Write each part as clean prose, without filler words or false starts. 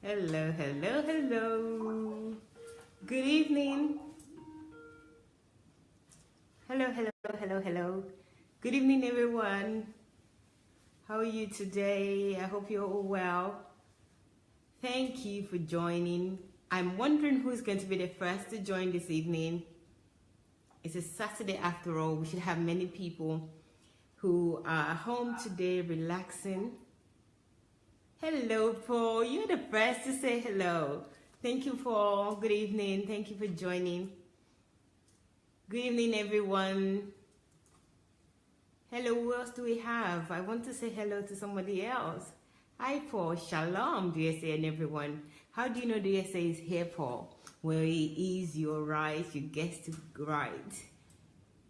Hello, hello, hello. Good evening. Hello, hello, hello, hello. Good evening, everyone. How are you today? I hope you're all well. Thank you for joining. I'm wondering who's going to be the first to join this evening. It's a Saturday after all. We should have many people who are home today relaxing. Hello, Paul. You're the first to say hello. Thank you, Paul. Good evening. Thank you for joining. Good evening, everyone. Hello, who else do we have? I want to say hello to somebody else. Hi, Paul. Shalom, DSA and everyone. How do you know DSA is here, Paul? Well, it is. You're right. You guessed it right.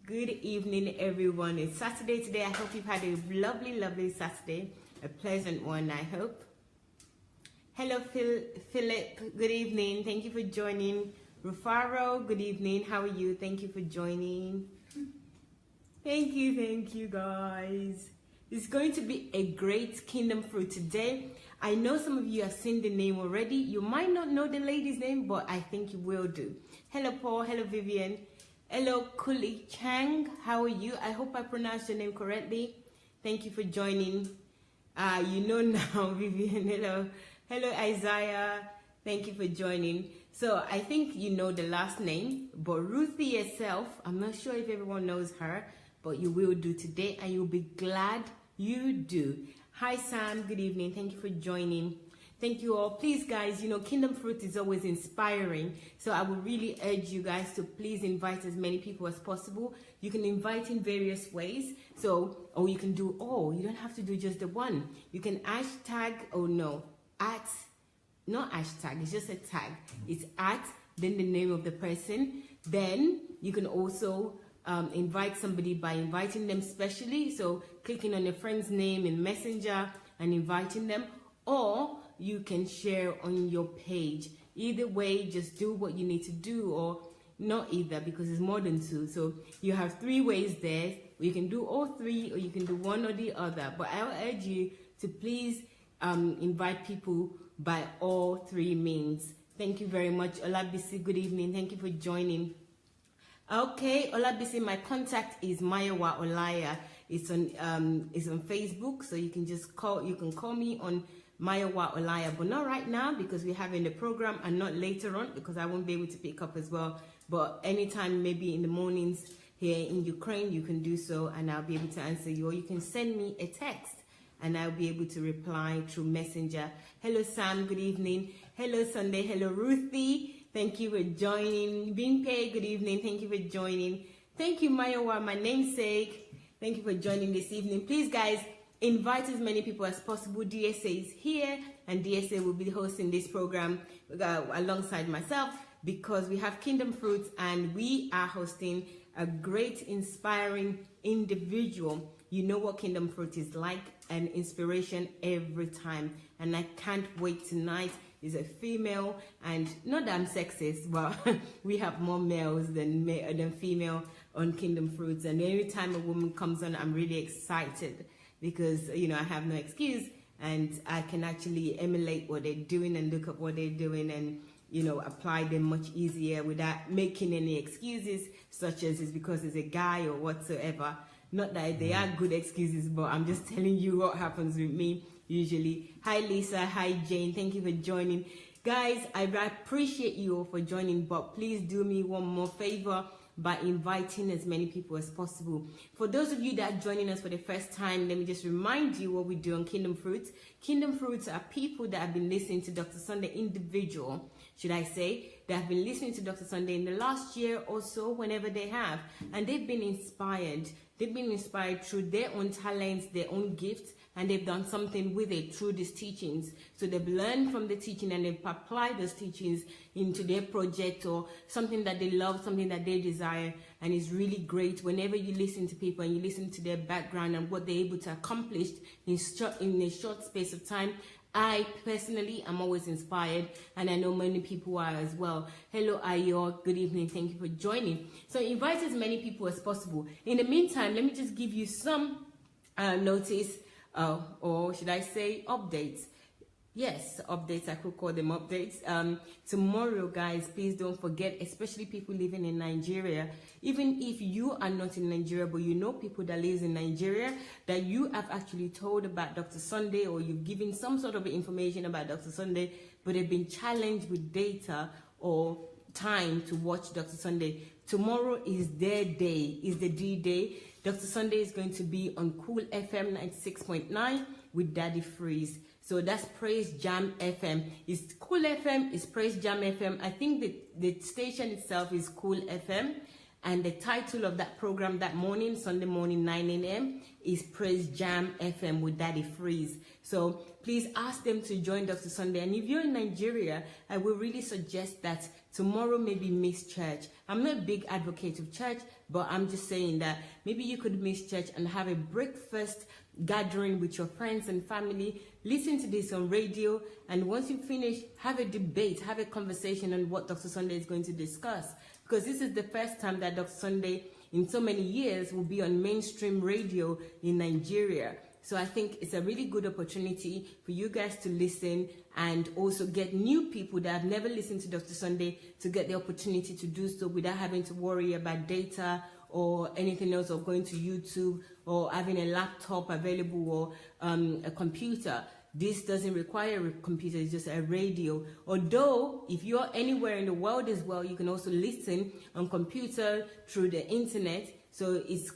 Good evening, everyone. It's Saturday today. I hope you've had a lovely, lovely Saturday. A pleasant one, I hope. Hello, Philip. Good evening. Thank you for joining. Rufaro, good evening. How are you? Thank you for joining. Thank you, guys. It's going to be a great Kingdom Fruit today. I know some of you have seen the name already. You might not know the lady's name, but I think you will do. Hello, Paul. Hello, Vivian. Hello, Kuli Chang. How are you? I hope I pronounced your name correctly. Thank you for joining. You know now, Vivian. Hello. Hello, Isaiah. Thank you for joining. So I think you know the last name, but Ruthie herself, I'm not sure if everyone knows her, but you will do today, and you'll be glad you do. Hi, Sam. Good evening. Thank you for joining. Thank you all. Please, guys, you know, Kingdom Fruit is always inspiring. So I would really urge you guys to please invite as many people as possible. You can invite in various ways. So, or you can do all. You don't have to do just the one. You can hashtag, not hashtag, it's just a tag. It's at, then the name of the person. Then you can also invite somebody by inviting them specially. So clicking on a friend's name in Messenger and inviting them. Or you can share on your page. Either way, just do what you need to do, or not either, because it's more than two. So you have 3 ways there. You can do all 3, or you can do one or the other. But I will urge you to please invite people by all 3 means. Thank you very much. Olabisi, good evening. Thank you for joining. Okay, Olabisi, my contact is Mayowa Olaya. It's on Facebook, so you can just call me on Mayowa Olaya, but not right now because we're having the program, and not later on because I won't be able to pick up as well. But anytime, maybe in the mornings here in Ukraine, you can do so, and I'll be able to answer you. Or you can send me a text, and I'll be able to reply through Messenger. Hello, Sam. Good evening. Hello, Sunday. Hello, Ruthie. Thank you for joining. Binpe, good evening. Thank you for joining. Thank you, Mayowa, my namesake. Thank you for joining this evening. Please, guys, invite as many people as possible. DSA is here, and DSA will be hosting this program alongside myself, because we have Kingdom Fruits, and we are hosting a great, inspiring individual. You know what Kingdom Fruit is like, an inspiration every time. And I can't wait. Tonight is a female, and not that I'm sexist, but we have more males than female on Kingdom Fruits. And every time a woman comes on, I'm really excited, because, you know, I have no excuse, and I can actually emulate what they're doing and look at what they're doing, and, you know, apply them much easier without making any excuses, such as it's because it's a guy or whatsoever. Not that they are good excuses, but I'm just telling you what happens with me usually. Hi, Lisa. Hi, Jane. Thank you for joining. Guys, I appreciate you all for joining, but please do me one more favor by inviting as many people as possible. For those of you that are joining us for the first time, let me just remind you what we do on Kingdom Fruits. Kingdom Fruits are people that have been listening to Dr. Sunday, individual, should I say, that have been listening to Dr. Sunday in the last year or so, whenever they have, and they've been inspired. They've been inspired through their own talents, their own gifts, and they've done something with it through these teachings. So they've learned from the teaching, and they've applied those teachings into their project, or something that they love, something that they desire. And it's really great whenever you listen to people and you listen to their background and what they're able to accomplish in a short space of time. I personally am always inspired, and I know many people are as well. Hello, Ayo. Good evening. Thank you for joining. So invite as many people as possible. In the meantime, let me just give you some notice, or should I say updates. Yes, updates, I could call them updates. Tomorrow, guys, please don't forget, especially people living in Nigeria, even if you are not in Nigeria, but you know people that live in Nigeria, that you have actually told about Dr. Sunday, or you've given some sort of information about Dr. Sunday, but they've been challenged with data or time to watch Dr. Sunday. Tomorrow is their day, is the D-Day. Dr. Sunday is going to be on Cool FM 96.9 with Daddy Freeze. So that's Praise Jam FM. It's Cool FM, it's Praise Jam FM. I think the station itself is Cool FM. And the title of that program that morning, Sunday morning, 9 a.m. is Praise Jam FM with Daddy Freeze. So please ask them to join Dr. Sunday. And if you're in Nigeria, I will really suggest that tomorrow maybe miss church. I'm not a big advocate of church, but I'm just saying that maybe you could miss church and have a breakfast gathering with your friends and family. Listen to this on radio, and once you finish, have a debate, have a conversation on what Dr. Sunday is going to discuss. Because this is the first time that Dr. Sunday in so many years will be on mainstream radio in Nigeria. So I think it's a really good opportunity for you guys to listen and also get new people that have never listened to Dr. Sunday to get the opportunity to do so without having to worry about data or anything else, or going to YouTube or having a laptop available or a computer. This doesn't require a computer, it's just a radio. Although, if you're anywhere in the world as well, you can also listen on computer through the internet. So it's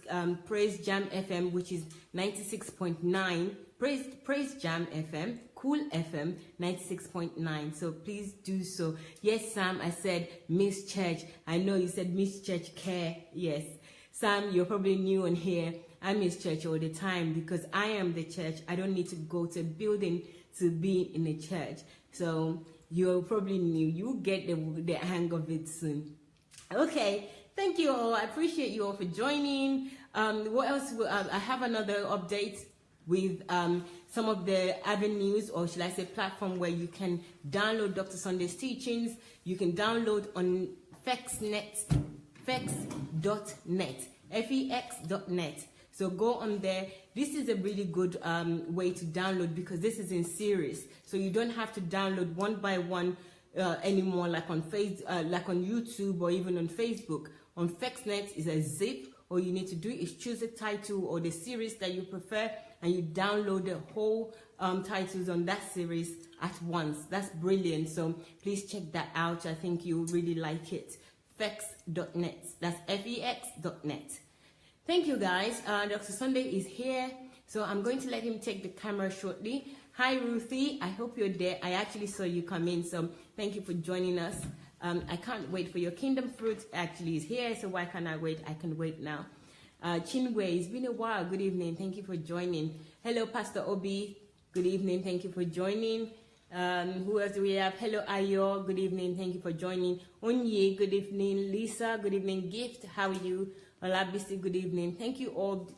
Praise Jam FM, which is 96.9. Praise Jam FM, Cool FM, 96.9. So please do so. Yes, Sam, I said Miss Church. I know you said Miss Church Care. Yes. Sam, you're probably new on here. I miss church all the time because I am the church. I don't need to go to a building to be in a church. So you're probably new. You get the hang of it soon. Okay, thank you all. I appreciate you all for joining. What else? I have another update with some of the avenues, or should I say platform, where you can download Dr. Sunday's teachings. You can download on fex.net, fex.net. So go on there. This is a really good way to download, because this is in series. So you don't have to download one by one anymore, like on like on YouTube or even on Facebook. On FexNet is a zip. All you need to do is choose a title or the series that you prefer, and you download the whole titles on that series at once. That's brilliant. So please check that out. I think you'll really like it. Fex.net. That's fex.net. Thank you, guys. Dr. Sunday is here, so I'm going to let him take the camera shortly. Hi, Ruthie. I hope you're there. I actually saw you come in, so thank you for joining us. I can't wait for your kingdom fruit. Actually is here, so why can't I wait? I can wait now. Chinwe, it's been a while. Good evening. Thank you for joining. Hello, Pastor Obi. Good evening. Thank you for joining. Who else do we have? Hello, Ayo. Good evening. Thank you for joining. Onye, good evening. Lisa, good evening. Gift, how are you? Olabisi, good evening. Thank you all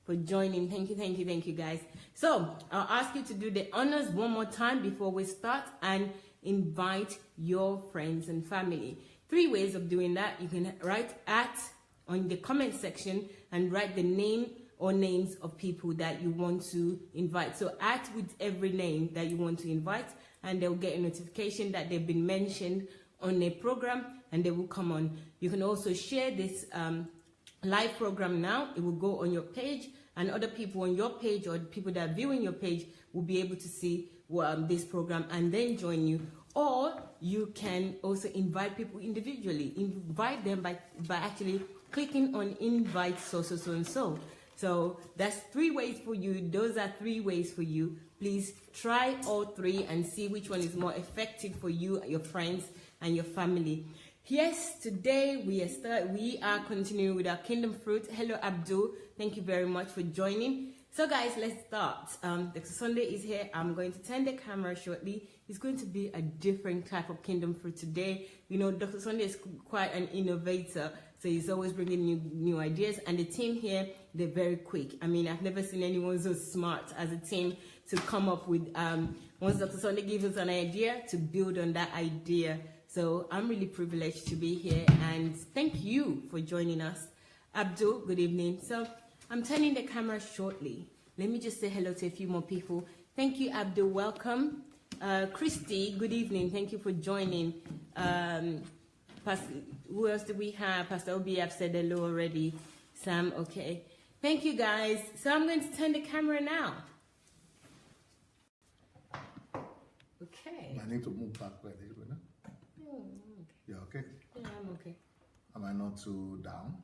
for joining. Thank you, guys. So I'll ask you to do the honors one more time before we start, and invite your friends and family. 3 ways of doing that. You can write on the comment section and write the name or names of people that you want to invite. So with every name that you want to invite, and they'll get a notification that they've been mentioned on a program, and they will come on. You can also share this live program now. It will go on your page, and other people on your page, or people that are viewing your page, will be able to see this program and then join you. Or you can also invite people individually. Invite them by actually clicking on invite so and so. So that's 3 ways for you. Those are 3 ways for you. Please try all 3 and see which one is more effective for you, your friends, and your family. Yes, today we are continuing with our kingdom fruit. Hello, Abdul. Thank you very much for joining. So guys, let's start. Dr. Sunday is here. I'm going to turn the camera shortly. It's going to be a different type of kingdom fruit today. You know, Dr. Sunday is quite an innovator, so he's always bringing new ideas. And the team here, they're very quick. I mean, I've never seen anyone so smart as a team to come up with, once Dr. Sunday gives us an idea, to build on that idea. So I'm really privileged to be here, and thank you for joining us. Abdul, good evening. So I'm turning the camera shortly. Let me just say hello to a few more people. Thank you, Abdul. Welcome. Christy, good evening. Thank you for joining. Who else do we have? Pastor Obi, I've said hello already. Sam, okay. Thank you, guys. So I'm going to turn the camera now. Okay. I need to move back a little bit, no? Oh, okay. You okay? Yeah, I'm okay. Am I not too down?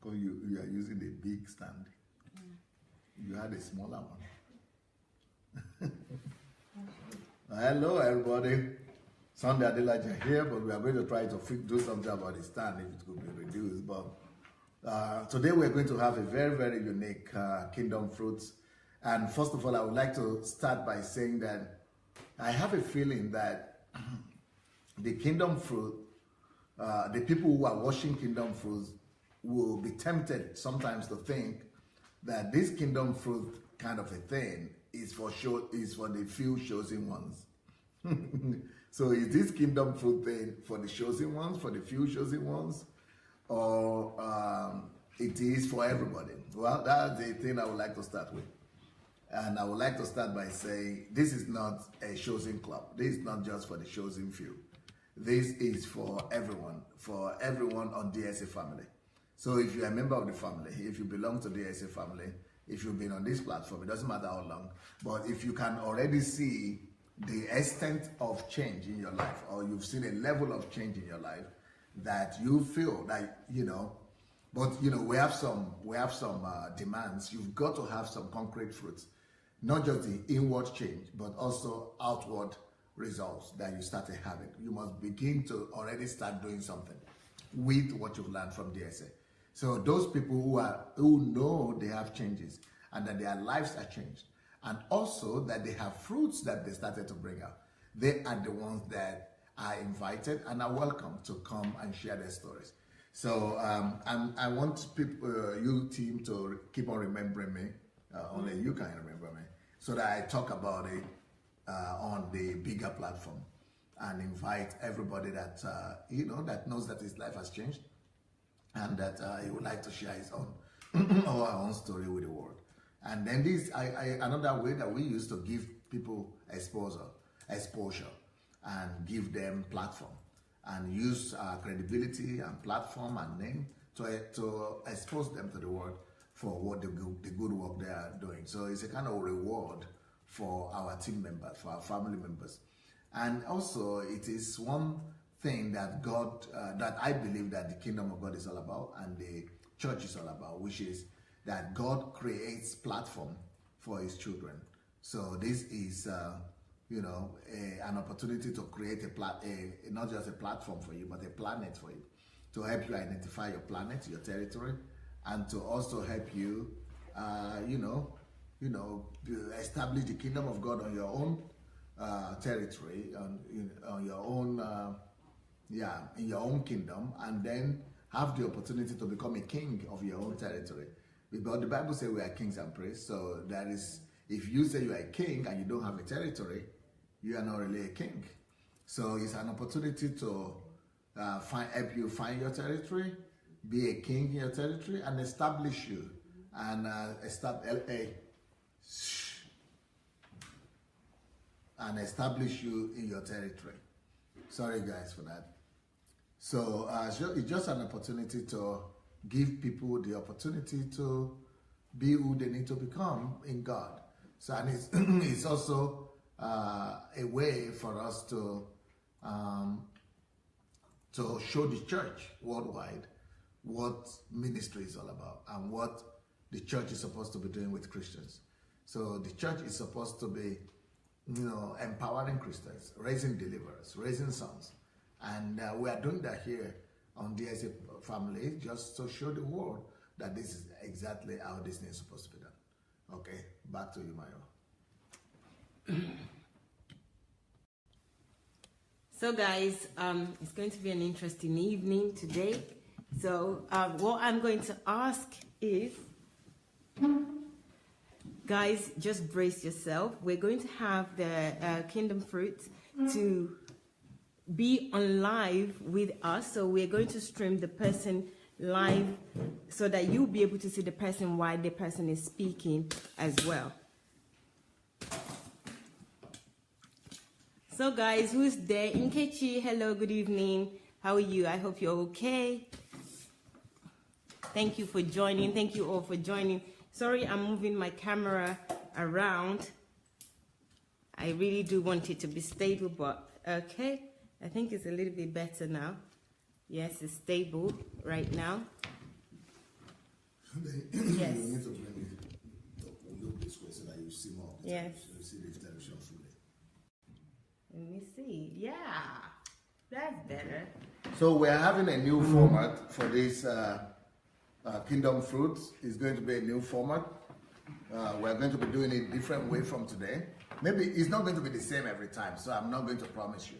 Because you are using a big stand. You had a smaller one. Hello, everybody. Sunday Adelaja here, but we are going to try to do something about the stand if it could be reduced. But today we're going to have a very, very unique Kingdom Fruits. And first of all, I would like to start by saying that I have a feeling that the Kingdom Fruit, the people who are watching Kingdom Fruits will be tempted sometimes to think that this Kingdom Fruit kind of a thing is for the few chosen ones. So is this Kingdom Fruit thing for the chosen ones, for the few chosen ones, or it is for everybody? Well, that's the thing I would like to start with. And I would like to start by saying this is not a chosen club. This is not just for the chosen few. This is for everyone on DSA family. So if you're a member of the family, if you belong to the DSA family, if you've been on this platform, it doesn't matter how long, but if you can already see the extent of change in your life, or you've seen a level of change in your life that you feel that, but we have some demands. You've got to have some concrete fruits, not just the inward change, but also outward results that you started having. You must begin to already start doing something with what you've learned from DSA. So those people who know they have changes and that their lives are changed, and also that they have fruits that they started to bring out, they are the ones that are invited and are welcome to come and share their stories. So I want you team to keep on remembering me. Only you can remember me, so that I talk about it on the bigger platform and invite everybody that that knows that his life has changed and that he would like to share his own or our own story with the world. And then this another way that we used to give people exposure and give them platform and use credibility and platform and name to expose them to the world for what the good work they are doing. So it's a kind of reward for our team members, for our family members. And also it is one thing that God, that I believe that the kingdom of God is all about and the church is all about, which is that God creates platform for his children. So this is, an opportunity to create not just a platform for you, but a planet for you, to help you identify your planet, your territory, and to also help you, establish the kingdom of God on your own territory, on your own, in your own kingdom, and then have the opportunity to become a king of your own territory. Because the Bible says we are kings and priests, so that is, if you say you are a king and you don't have a territory, you are not really a king. So it's an opportunity to help you find your territory, be a king in your territory, and establish you, and establish you in your territory. Sorry guys for that. So it's just an opportunity to give people the opportunity to be who they need to become in God. So, and it's also a way for us to show the church worldwide what ministry is all about and what the church is supposed to be doing with Christians. So the church is supposed to be, empowering Christians, raising deliverers, raising sons. And we are doing that here on DSA Family, just to show the world that this is exactly how this thing is supposed to be done. Okay, back to you, Mayo. So guys, it's going to be an interesting evening today. So what I'm going to ask is, guys, just brace yourself. We're going to have the Kingdom Fruit to be on live with us. So we're going to stream the person live so that you'll be able to see the person while the person is speaking as well. So guys, who's there? Nkechi, hello, good evening. How are you? I hope you're okay. Thank you for joining. Thank you all for joining. Sorry, I'm moving my camera around. I really do want it to be stable, but okay. I think it's a little bit better now. Yes, it's stable right now. Yes. You need to bring it look this way so that you see more. Yes. You see the television fully. Let me see. Yeah, that's better. So we're having a new format for this Kingdom Fruits. It's going to be a new format. We're going to be doing it a different way from today. Maybe it's not going to be the same every time, so I'm not going to promise you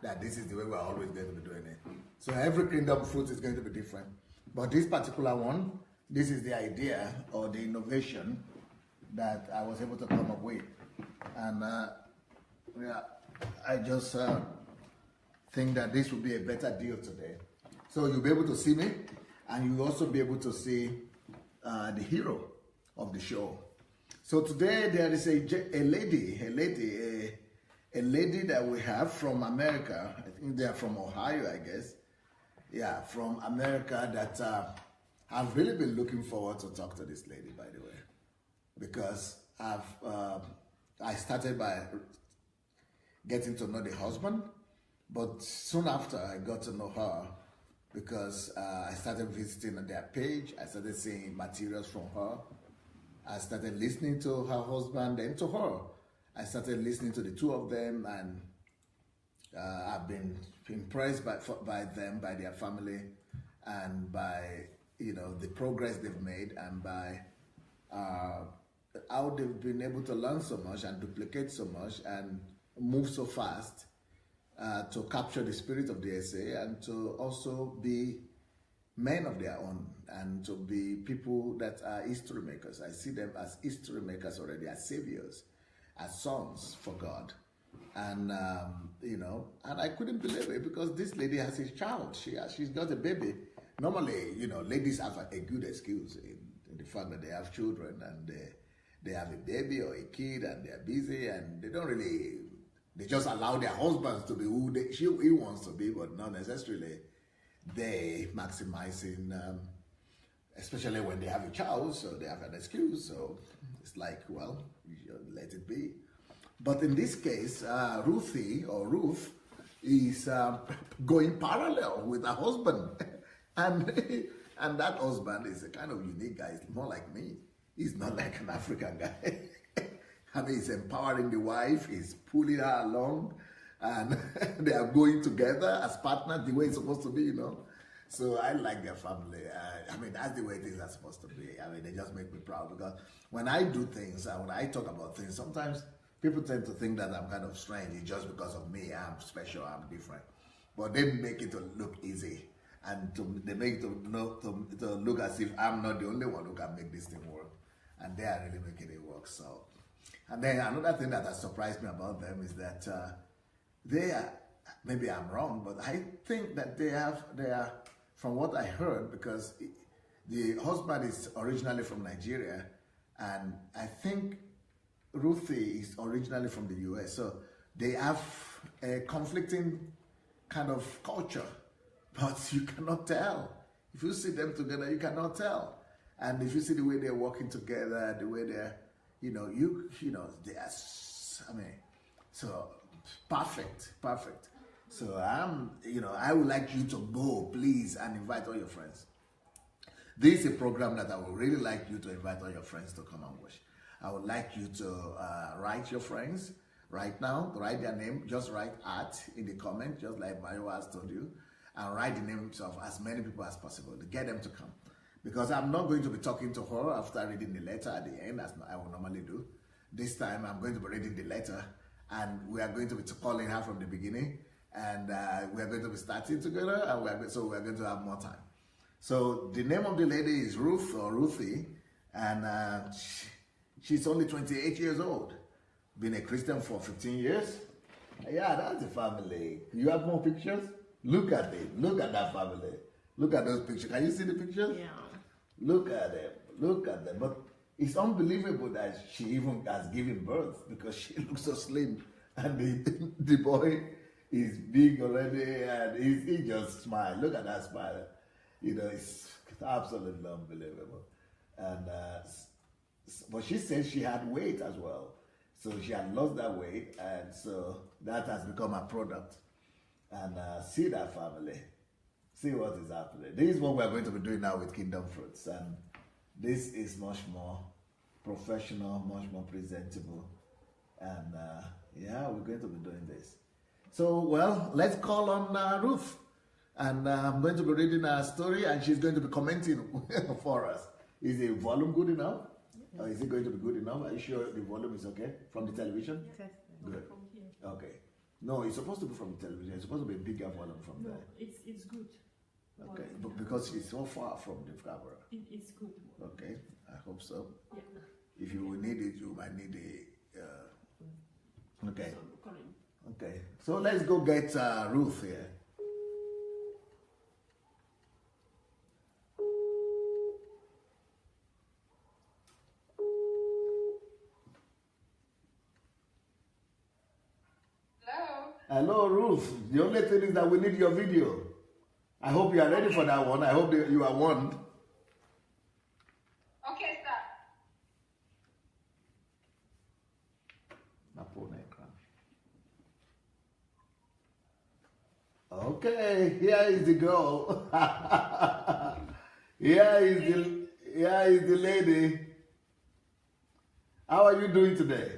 that this is the way we're always going to be doing it. So every Kingdom Fruit is going to be different. But this particular one, this is the idea or the innovation that I was able to come up with. And yeah, I just think that this will be a better deal today. So you'll be able to see me, and you'll also be able to see the hero of the show. So today there is a lady that we have from America. I think they are from Ohio, I guess. Yeah, from America that I've really been looking forward to talk to this lady, by the way, because I started by getting to know the husband, but soon after I got to know her because I started visiting their page. I started seeing materials from her. I started listening to her husband and to her. I started listening to the two of them, and I've been impressed by them, by their family, and by the progress they've made, and by how they've been able to learn so much and duplicate so much and move so fast to capture the spirit of the SA and to also be men of their own and to be people that are history makers. I see them as history makers already, as saviors, as sons for God. And, and I couldn't believe it because this lady has a child. She's got a baby. Normally, ladies have a good excuse in the fact that they have children and they have a baby or a kid and they're busy and they don't really, they just allow their husbands to be who he wants to be, but not necessarily they maximizing, especially when they have a child, so they have an excuse. So it's like, well, let it be. But in this case, Ruthie or Ruth is going parallel with her husband. and that husband is a kind of unique guy. He's more like me. He's not like an African guy. I mean, he's empowering the wife, he's pulling her along, and they are going together as partners the way it's supposed to be, So I like their family. I mean, that's the way things are supposed to be. I mean, they just make me proud because when I do things and when I talk about things, sometimes people tend to think that I'm kind of strange. It's just because of me. I'm special. I'm different. But they make it to look easy, and they make it to look as if I'm not the only one who can make this thing work, and they are really making it work. So, and then another thing that has surprised me about them is that they are. Maybe I'm wrong, but I think that they are. From what I heard, because the husband is originally from Nigeria, and I think Ruthie is originally from the US, so they have a conflicting kind of culture, but you cannot tell. If you see them together, you cannot tell. And if you see the way they're working together, the way they're, they are, I mean, so perfect. So I would like you to go, please, and invite all your friends. This is a program that I would really like you to invite all your friends to come and watch. I would like you to write your friends right now, write their name, just write @ in the comment, just like Mario has told you, and write the names of as many people as possible to get them to come. Because I'm not going to be talking to her after reading the letter at the end, as I will normally do. This time I'm going to be reading the letter, and we are going to be calling her from the beginning. And we are going to be starting together, and we are going to have more time. So the name of the lady is Ruth or Ruthie, and she's only 28 years old. Been a Christian for 15 years. Yeah, that's the family. You have more pictures? Look at it. Look at that family. Look at those pictures. Can you see the pictures? Yeah. Look at them. Look at them. But it's unbelievable that she even has given birth because she looks so slim. And the boy is big already, and he just smiled. Look at that smile. You know, it's absolutely unbelievable. And but she said she had weight as well. So she had lost that weight, and so that has become a product. And see that family. See what is happening. This is what we're going to be doing now with Kingdom Fruits. And this is much more professional, much more presentable. And yeah, we're going to be doing this. So, well, let's call on Ruth. And I'm going to be reading her story, and she's going to be commenting for us. Is the volume good enough? Or is it going to be good enough? Are you sure the volume is okay from the television? Yes. Good. Okay. No, it's supposed to be from the television. It's supposed to be a bigger volume from there. It's good. Okay, but because it's so far from the camera. It's good. Okay, I hope so. Yeah. If you will need it, you might need a. Okay. Okay. So let's go get Ruth here. Hello, Ruth. The only thing is that we need your video. I hope you are ready for that one. I hope you are warned. Okay, sir. Okay, here is the girl. Here is the lady. How are you doing today?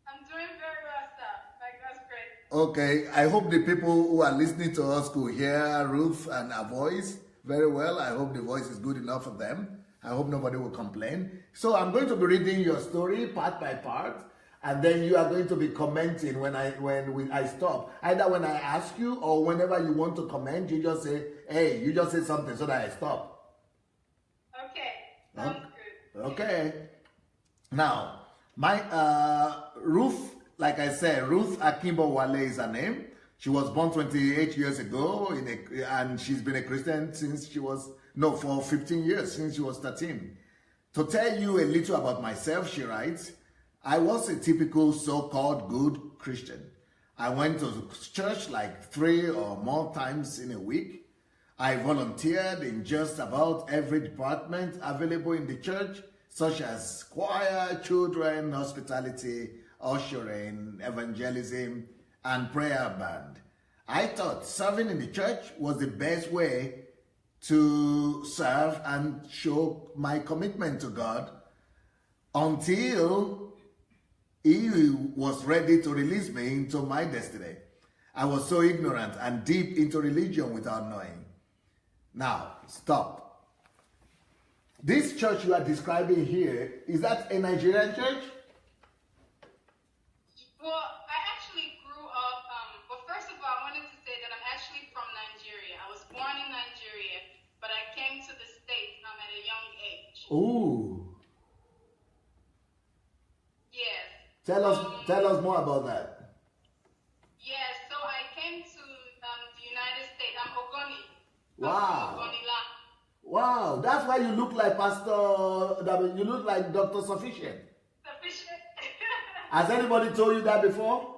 I'm doing very well, sir. Like, that's great. Okay, I hope the people who are listening to us could hear Ruth and her voice very well. I hope the voice is good enough for them. I hope nobody will complain. So I'm going to be reading your story part by part, and then you are going to be commenting when I stop. Either when I ask you or whenever you want to comment, you just say, hey, you just say something so that I stop. Okay, sounds good. Okay. Now, my Ruth, like I said, Ruth Akinbowale is her name. She was born 28 years ago, and she's been a Christian since for 15 years, since she was 13. To tell you a little about myself, she writes, I was a typical so-called good Christian. I went to church like 3 or more times in a week. I volunteered in just about every department available in the church, such as choir, children, hospitality, ushering, evangelism, and prayer band. I thought serving in the church was the best way to serve and show my commitment to God until He was ready to release me into my destiny. I was so ignorant and deep into religion without knowing. Now, stop. This church you are describing here, is that a Nigerian church? Well, I actually grew up, but first of all, I wanted to say that I'm actually from Nigeria. I was born in Nigeria, but I came to the States at a young age. Ooh. Yes. Tell us more about that. Yes, so I came to the United States. I'm Ogoni. Wow. Ogonila. Wow, that's why you look like you look like Dr. Sufficient. Sufficient. Has anybody told you that before?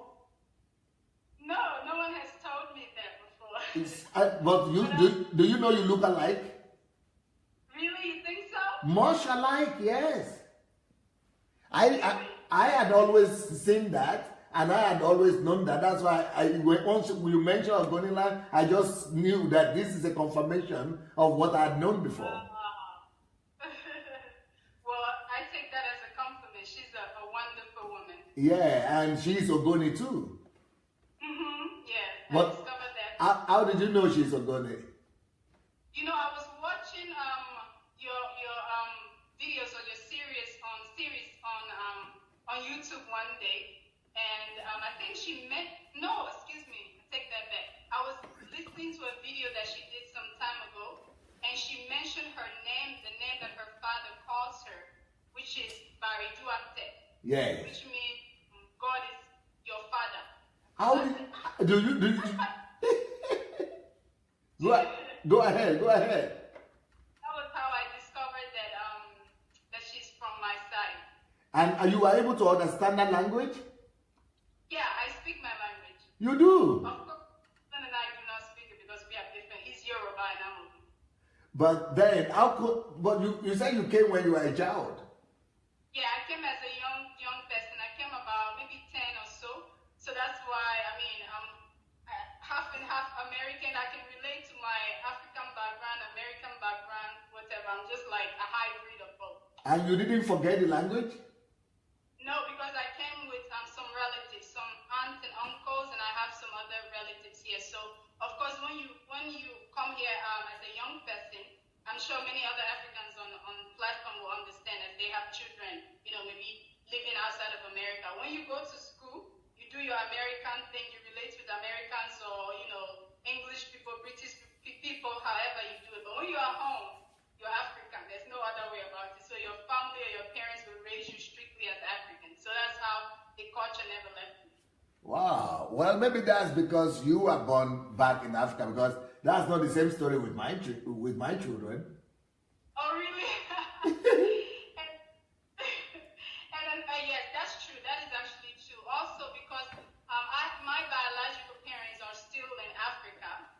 No, no one has told me that before. But do you know you look alike? Really? You think so? Much alike, yes. I had always seen that, and I had always known that. That's why once you mentioned Ogonila, I just knew that this is a confirmation of what I had known before. Well, I take that as a compliment. She's a wonderful woman. Yeah, and she's Ogoni too. Yeah, I discovered that. How did you know she's Ogoni? You know, I was watching your videos or your series on YouTube one day, and I think excuse me, I take that back. I was listening to a video that she did some time ago, and she mentioned her name, the name that her father calls her, which is Bariduakte. Yes. Which means God is your father. How do you Go ahead. That was how I discovered that she's from my side. And you were able to understand that language? You do? Of course, Husband and I do not speak it because we have different. He's Yoruba and I'm Ogun. But then, how could, but you said you came when you were a child. Yeah, I came as a young person. I came about maybe 10 or so. So that's why, I mean, I'm half and half American. I can relate to my African background, American background, whatever. I'm just like a hybrid of both. And you didn't forget the language? No, because I came with some relatives, some aunts and uncles, and I have some other relatives here. So, of course, when you come here as a young person, I'm sure many other Africans on the platform will understand that they have children, maybe living outside of America. When you go to school, you do your American thing, you relate with Americans or, English people, British people, however you do it. But when you're at home, you're African. There's no other way about it. So your family or your parents will raise you strictly as African. So that's how the culture never left me. Wow. Well, maybe that's because you were born back in Africa, because that's not the same story with my children. Oh, really? and yes, that's true. That is actually true. Also, because my biological parents are still in Africa.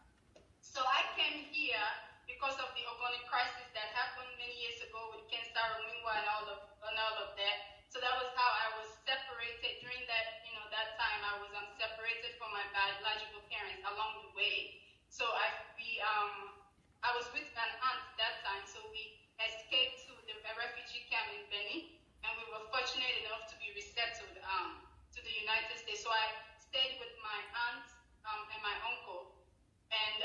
So I came here because of the organic crisis that happened many years ago with Ken Saro-Wiwa and all of that. So that was how I was separated during that time. I was separated from my biological parents along the way. So I was with an aunt that time. So we escaped to a refugee camp in Benin, and we were fortunate enough to be resettled to the United States. So I stayed with my aunt and my uncle, and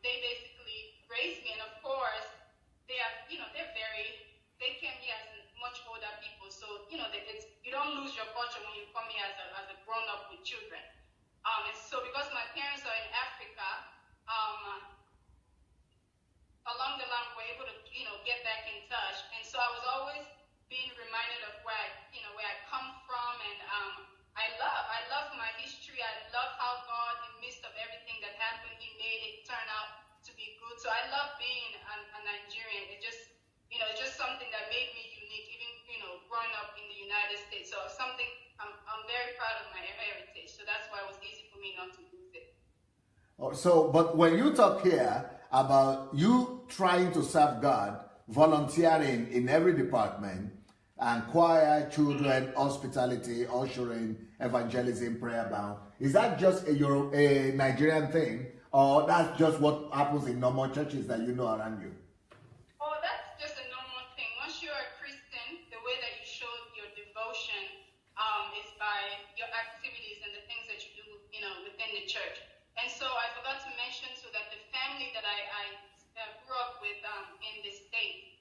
they basically raised me. And of course, they came here as much older people. So you don't lose your culture when you come here as a grown up with children. And so because my parents are in Africa, along the line we're able to get back in touch. And so I was always being reminded of where I come from, and I love my history. I love how God, in the midst of everything that happened, He made it turn out to be good. So I love being a Nigerian. It's just something that made me unique, even growing up in the United States. So something I'm very proud of my heritage. So that's why it was easy for me not to lose it. Oh, so, but when you talk here about you trying to serve God, volunteering in every department, and choir, children, hospitality, ushering, evangelism, prayer bound, is that just a Nigerian thing, or that's just what happens in normal churches that you know around you? Oh, that's just a normal thing. Once you're a Christian, the way that you show your devotion is by your activities and the things that you do, within the church. And so I forgot to mention so that the family that I grew up with in the state,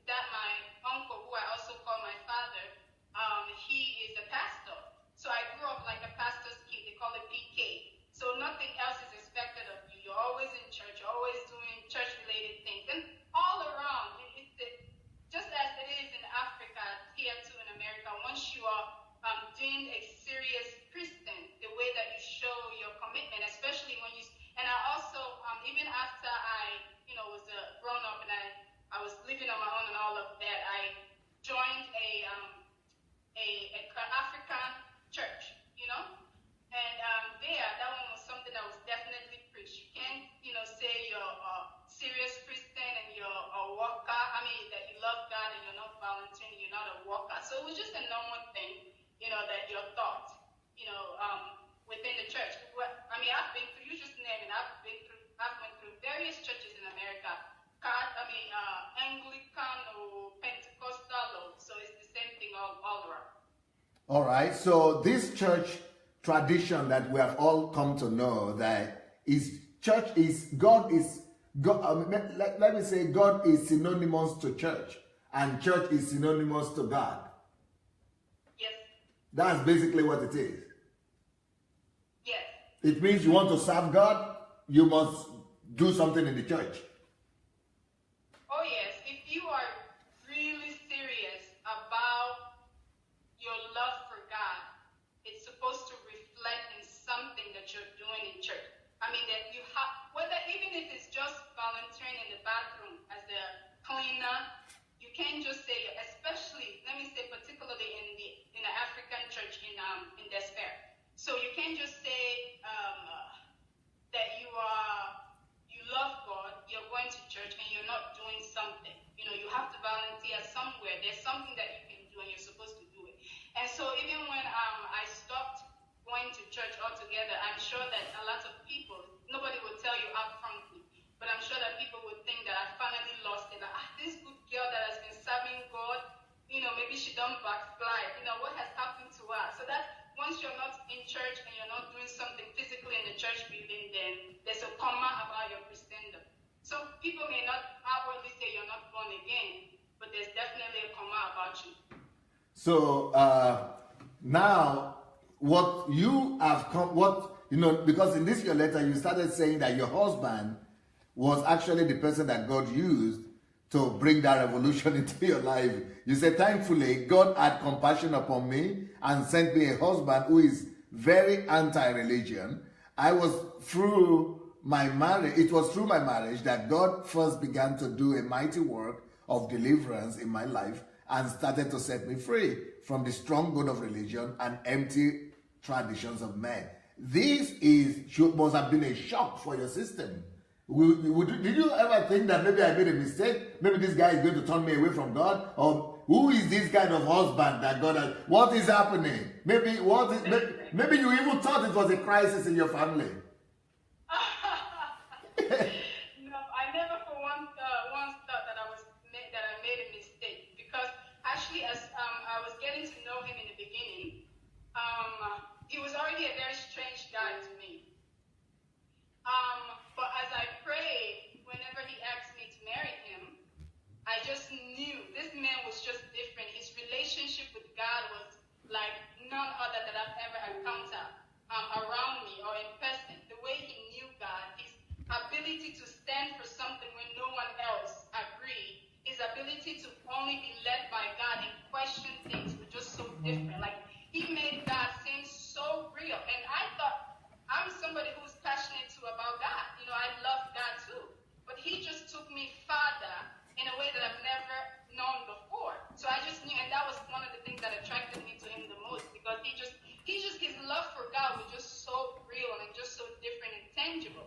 that my uncle, who I also call my father, he is a pastor. So I grew up like a pastor's kid. They call it PK. So nothing else is expected of you. You're always in church. You're always doing church-related things. And all around, just as it is in Africa, here too in America, once you are deemed a serious Christian, the way that you show your commitment, especially when and I also, even after I, was grown up and I was living on my own and all of that, I joined a African church, and there, that one was something that was definitely preached. You can't, say you're a serious Christian and you're a worker. I mean, that you love God and you're not volunteering, you're not a worker. So it was just a normal thing, that you're taught, within the church. I've been through, you just name it, I've went through various churches in America. Anglican or Pentecostal, so it's the same thing all around. All right, so this church tradition that we have all come to know, that is church is God is God. Let me say God is synonymous to church, and church is synonymous to God. Yes. That's basically what it is. Yes. It means you want to serve God, you must do something in the church. Oh yes, if you are really serious about your love for God, it's supposed to reflect in something that you're doing in church. That you have, whether even if it's just volunteering in the bathroom as a cleaner, you can't just say, especially, let me say particularly in the African church in despair. So you can't just there's something that you can do and you're supposed to do it. And so even when I stopped going to church altogether, I'm sure that a lot of people, nobody will tell you upfrontly, but I'm sure that people would think that I finally lost it. Like, this good girl that has been serving God, maybe she done backslide. What has happened to her? So that once you're not in church and you're not doing something physically in the church building, then there's a comma about your Christendom. So people may not outwardly say you're not born again, but there's definitely a comma about you. So now, what you have come, because in this your letter you started saying that your husband was actually the person that God used to bring that revolution into your life. You said, thankfully, God had compassion upon me and sent me a husband who is very anti-religion. It was through my marriage that God first began to do a mighty work of deliverance in my life and started to set me free from the stronghold of religion and empty traditions of men. This must have been a shock for your system. Did you ever think that maybe I made a mistake? Maybe this guy is going to turn me away from God? Or who is this kind of husband that God has? What is happening? Maybe you even thought it was a crisis in your family. No, I never for once thought that I made a mistake, because actually, as I was getting to know him in the beginning, he was already a very strange guy to me. But as I prayed, whenever he asked me to marry him, I just knew this man was just different. His relationship with God was like none other that I've ever encountered around me or in person. The way he knew God, his ability to stand for something when no one else agreed, his ability to only be led by God and question things were just so different. Like, he made God seem so real. And I thought, I'm somebody who's passionate too about God. I love God too. But he just took me farther in a way that I've never known before. So I just knew, and that was one of the things that attracted me to him the most, because his love for God was just so real and just so different and tangible,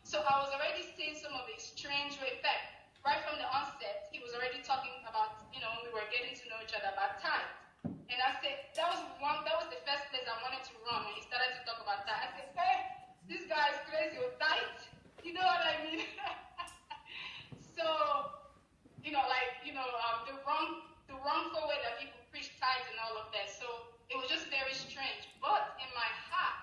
So I was already seeing some of his strange effects. Right from the onset, he was already talking about, when we were getting to know each other, about tithe. And I said, that was the first place I wanted to run when he started to talk about tithe. I said, hey, this guy is crazy with tithe. You know what I mean? So, the wrongful way that people preach tithes and all of that. So it was just very strange. But in my heart,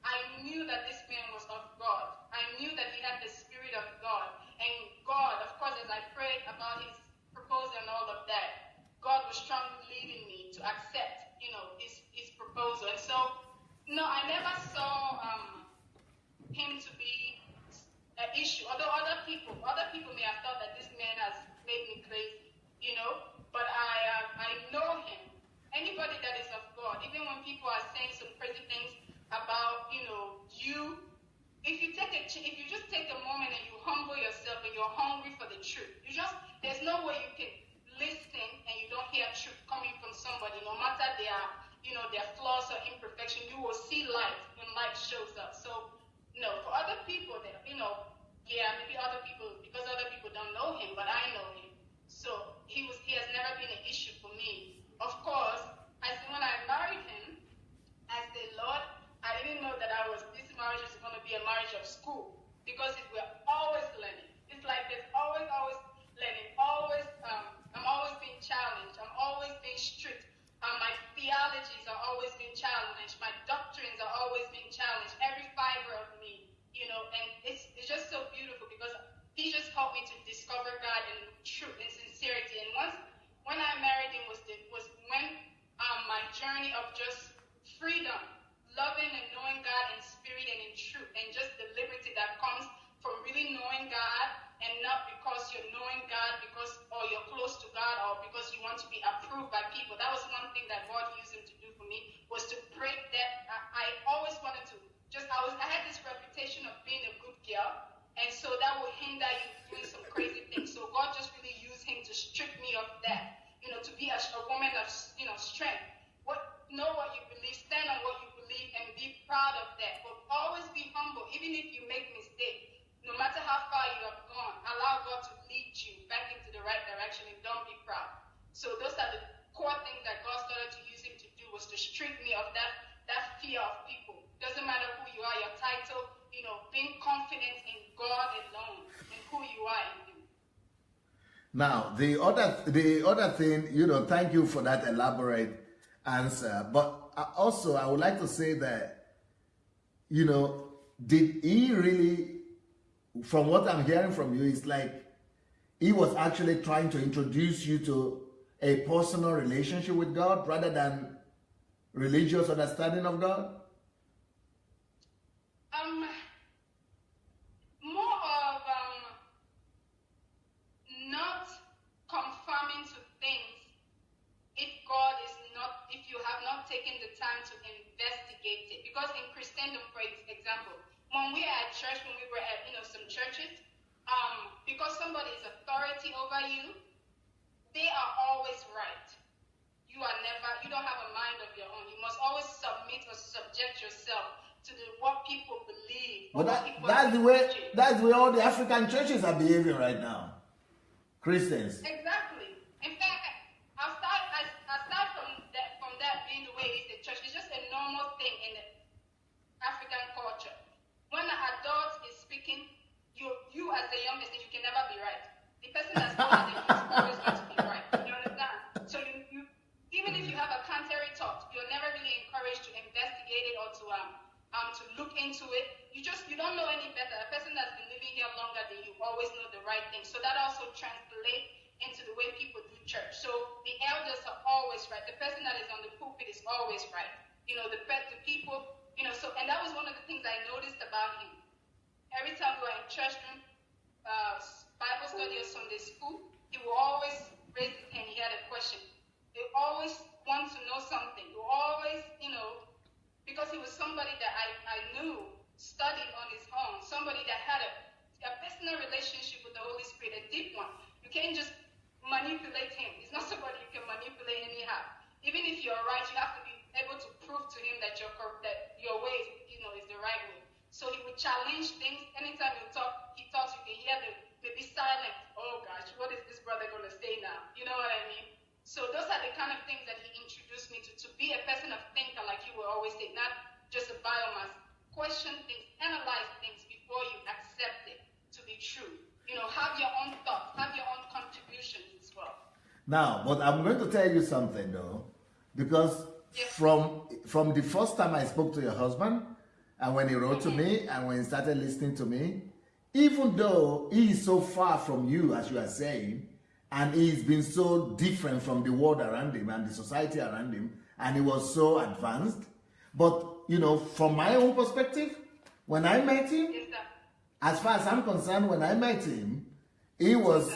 I knew that this man was of God. I knew that he had the Spirit of God. And God, of course, as I prayed about his proposal and all of that, God was strongly leading me to accept, his proposal. And so, no, I never saw him to be an issue. Although other people may have thought that this man has made me crazy, but I know him. Anybody that is of God, even when people are saying some crazy things about, you, if you just take a moment and you humble yourself and you're hungry for the truth, there's no way you can listen and you don't hear truth coming from somebody, no matter their flaws or imperfection. You will see light when light shows up. So, for other people, maybe other people, because other people don't know him, but I know him. So he has never been an issue for me. Of course, when I married him, I said, Lord, I didn't know that this marriage is going to be a marriage of school, because we're always learning. It's like there's always learning. I'm always being challenged. I'm always being strict. My theologies are always being challenged. My doctrines are always being challenged. Every fiber of me, and it's just so beautiful, because he just helped me to discover God in truth and sincerity. And when I married him was when my journey of just freedom, loving and knowing God in spirit and in truth, and just the liberty that comes from really knowing God, and not because you're knowing God or you're close to God, or because you want to be approved by people. That was one thing that God used him to do for me, was to break that. I always wanted to I had this reputation of being a good girl, and so that would hinder you doing some crazy things. So God just really used him to strip me of that, to be a woman of, strength. Know what you believe, stand on what you believe, and be proud of that. But always be humble, even if you make mistakes. No matter how far you have gone, allow God to lead you back into the right direction, and don't be proud. So those Now, the other thing, you know, thank you for that elaborate answer. But also, I would like to say that, you know, did he really, from what I'm hearing from you, it's like he was actually trying to introduce you to a personal relationship with God rather than religious understanding of God? More of not conforming to things if God is not, if you have not taken the time to investigate it. Because in Christendom, for example, when we are at church, when we were at, you know, some churches, because somebody is authority over you, they are always right. You don't have a mind of your own. You must always submit or subject yourself to what people believe. But that's the way all the African churches are behaving right now. Christians. Exactly. In fact, aside from that being the way it is in church, it's just a normal thing in the African culture. When an adult is speaking, you as the youngest, you can never be right. The person that's older than you is always going to be right. You understand? So you even if you have a contrary thought, you're never really encouraged to investigate it or to look into it. You don't know any better. A person that's been living here longer than you always know the right thing. So that also translates into the way people do church. So the elders are always right. The person that is on the pulpit is always right. You know, the people, you know, so, and that was one of the things I noticed about him. Every time we were in church room, Bible study or Sunday school, he will always raise his hand. He had a question. He always wants to know something. He always, you know, because he was somebody that I knew studied on his own, somebody that had a personal relationship with the Holy Spirit, a deep one. You can't just manipulate him. He's not somebody you can manipulate anyhow. Even if you're right, you have to be able to prove to him that your way is, you know, is the right way. So he would challenge things. Anytime he talks, you can hear the be silent. Oh gosh, what is this brother going to say now? You know what I mean? So those are the kind of things that he introduced me to be a person of thinker, like you will always say, not just a biomass. Question things, analyze things before you accept it to be true. You know, have your own thoughts, have your own contributions as well. Now, but I'm going to tell you something though, because from the first time I spoke to your husband, and when he wrote to me, and when he started listening to me, even though he is so far from you, as you are saying, and he's been so different from the world around him and the society around him, and he was so advanced, but you know, from my own perspective, when I met him, as far as I'm concerned, when I met him, he was